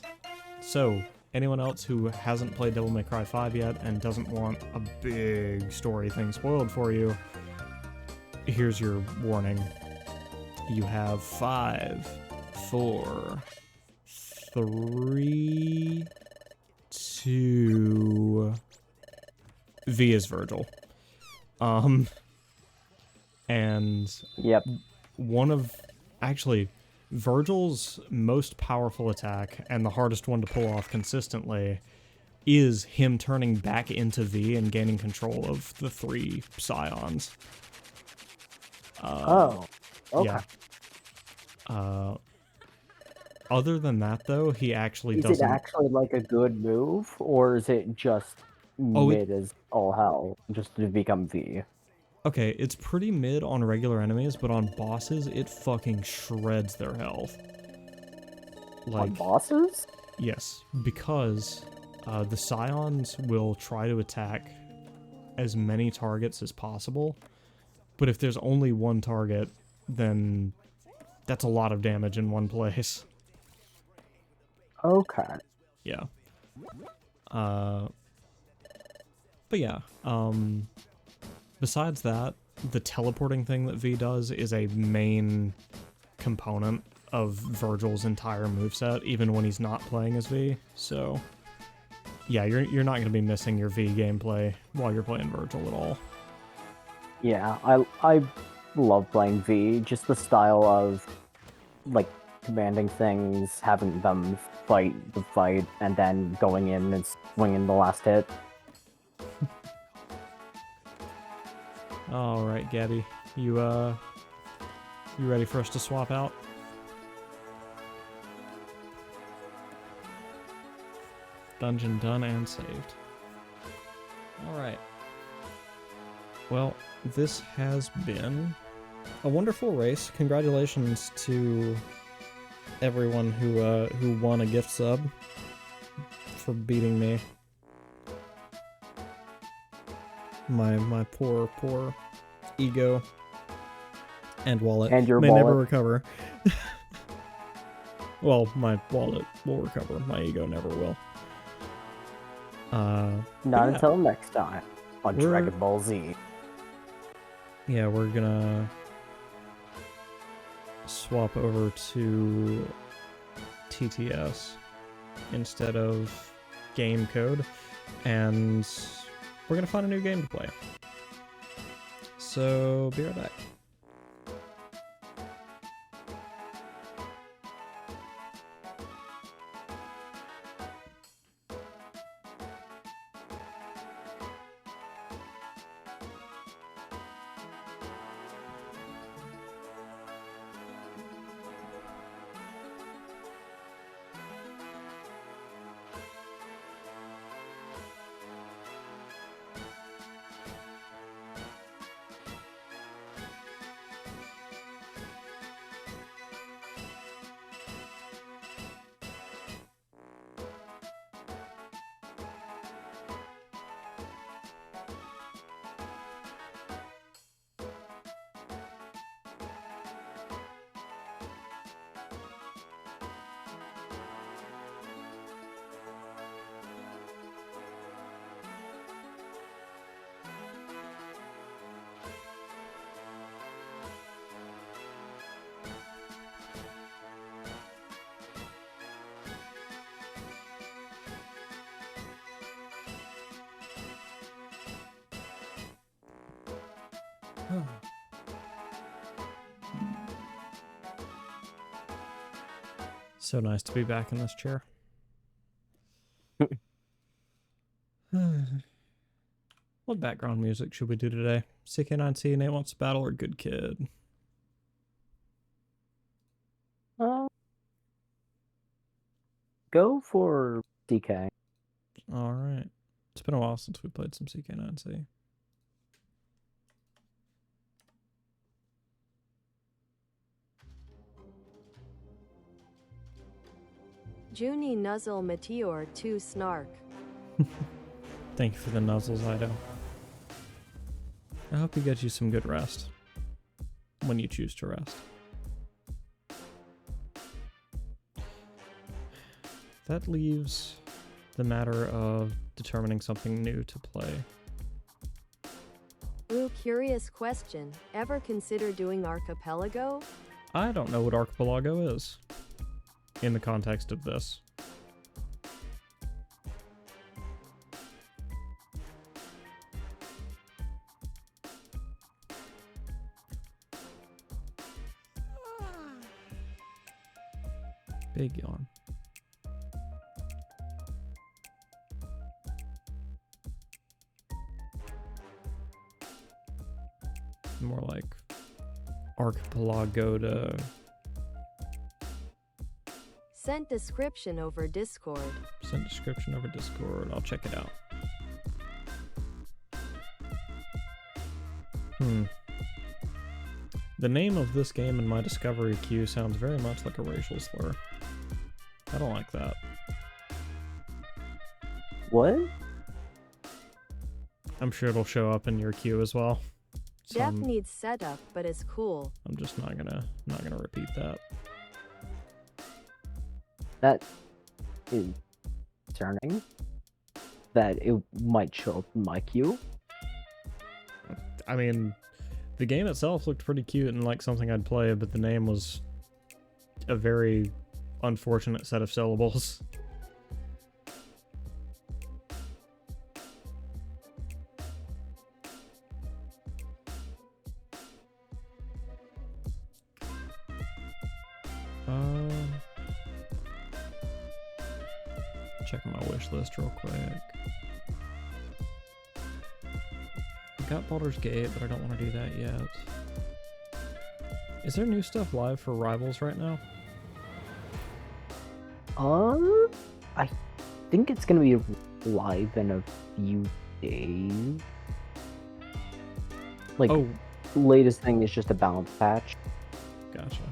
So, anyone else who hasn't played Devil May Cry 5 yet and doesn't want a big story thing spoiled for you, here's your warning. You have 5, 4, 3, 2... V is Virgil. And... Yep. Actually, Virgil's most powerful attack, and the hardest one to pull off consistently, is him turning back into V and gaining control of the 3 Scions. Okay. Yeah. Other than that, though, he actually doesn't... Is it actually like a good move, or is it just mid as all hell, just to become V? Okay, it's pretty mid on regular enemies, but on bosses, it fucking shreds their health. Like, on bosses? Yes, because the Scions will try to attack as many targets as possible, but if there's only one target, then that's a lot of damage in one place. Okay. Yeah. But yeah, besides that, the teleporting thing that V does is a main component of Virgil's entire moveset, even when he's not playing as V. So yeah, you're not going to be missing your V gameplay while you're playing Virgil at all. Yeah, I love playing V. Just the style of like commanding things, having them fight the fight, and then going in and swinging the last hit. All right, Gabby, you ready for us to swap out? Dungeon done and saved. All right. Well, this has been a wonderful race. Congratulations to everyone who won a gift sub for beating me. My poor ego and wallet And your may wallet. never recover. Well, my wallet will recover. My ego never will. Not yeah. until next time on Dragon Ball Z. Yeah, we're gonna swap over to TTS instead of game code, and we're gonna find a new game to play. So, be right back. So nice to be back in this chair. What background music should we do today? CK9C, Nate Wants to Battle, or Good Kid? Go for DK. Alright. It's been a while since we played some CK9C. Junie Nuzzle Meteor 2 Snark. Thank you for the nuzzles, Ido. I hope you get you some good rest. When you choose to rest. That leaves the matter of determining something new to play. Ooh, curious question. Ever consider doing Archipelago? I don't know what Archipelago is in the context of this. Big yawn. More like Archipelago to... Sent description over Discord. Send description over Discord. I'll check it out. The name of this game in my discovery queue sounds very much like a racial slur. I don't like that. What? I'm sure it'll show up in your queue as well. So Def needs setup, but is cool. I'm just not gonna repeat that. That is concerning. that it might show up in my queue. I mean, the game itself looked pretty cute and like something I'd play, but the name was a very unfortunate set of syllables. Checking my wish list real quick. I got Baldur's Gate, but I don't want to do that yet. Is there new stuff live for Rivals right now? I think it's gonna be live in a few days. Like, Oh, latest thing is just a balance patch. gotcha.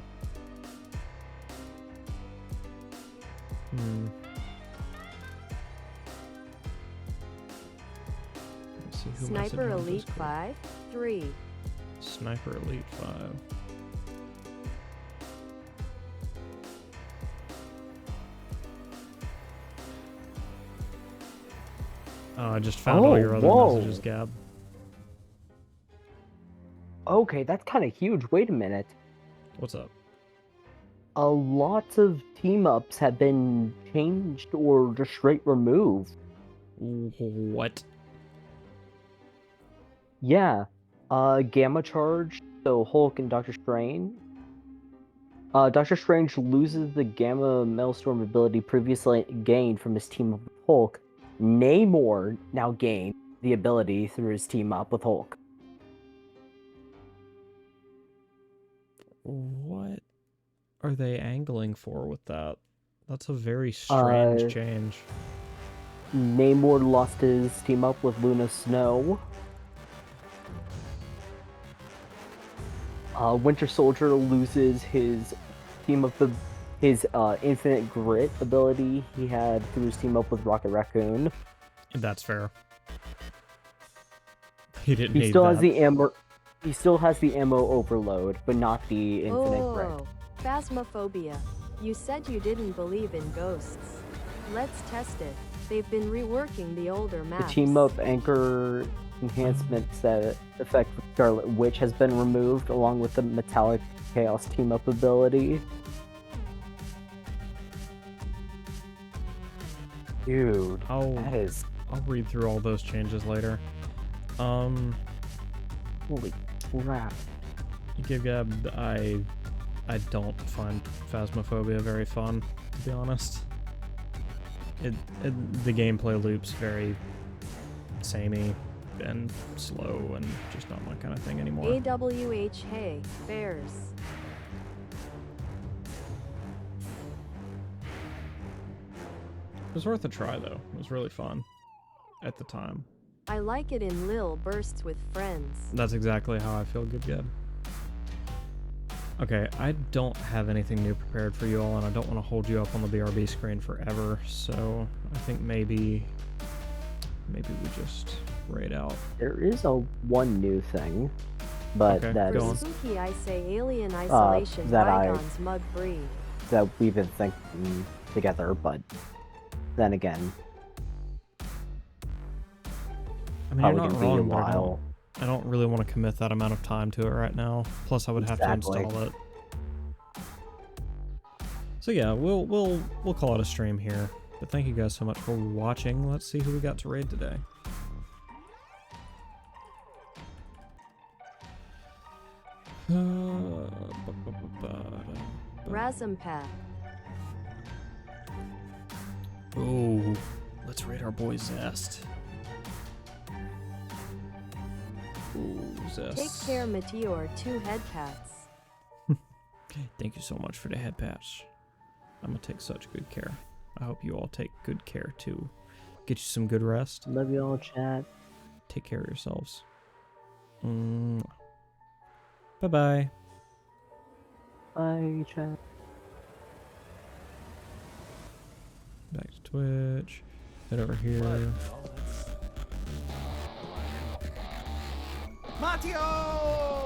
Let's see who Sniper messaged me on Elite Discord. 5, 3. Sniper Elite 5. Oh, I just found all your other whoa. messages, Gab. Okay, that's kind of huge. Wait a minute. What's up? A lot of team-ups have been changed or just straight removed. What? Yeah. Gamma Charge, so Hulk and Doctor Strange. Doctor Strange loses the Gamma Maelstrom ability previously gained from his team up with Hulk. Namor now gained the ability through his team up with Hulk. What are they angling for with that? That's a very strange change. Namor lost his team up with Luna Snow. Winter Soldier loses his team up his Infinite Grit ability he had through his team up with Rocket Raccoon. That's fair. He didn't He need still that. has the ammo. He still has the ammo overload, but not the Infinite Grit. Oh, Phasmophobia. You said you didn't believe in ghosts. Let's test it. They've been reworking the older The maps. team up anchor enhancements that affect Scarlet Witch has been removed, along with the Metallic Chaos team up ability. Dude, that is I'll read through all those changes later. holy crap. Gab, I don't find Phasmophobia very fun, to be honest. The gameplay loop's very samey and slow and just not my kind of thing anymore. AWH Hey, Bears. It was worth a try though. It was really fun at the time. I like it in Lil bursts with friends. That's exactly how I feel, Gab. Okay, I don't have anything new prepared for you all, and I don't want to hold you up on the BRB screen forever, so I think maybe we just raid out. There is one new thing, but Okay, that go For on. spooky, I say alien isolation. Bygones mug breed. that we've been thinking together, but then again, I mean, you're probably not gonna be a wrong, but while. I don't really want to commit that amount of time to it right now. Plus, I would have to Exactly. install it. So yeah, we'll call it a stream here. But thank you guys so much for watching. Let's see who we got to raid today. Razampath. Oh, let's raid our boy Zest. Ooh, Zest. Take care, Meteor. 2 head pats. Thank you so much for the head patch. I'm gonna take such good care. I hope you all take good care too. Get you some good rest. Love you all, chat. Take care of yourselves. Bye-bye. Bye, chat. Back to Twitch. Head over here. Matio!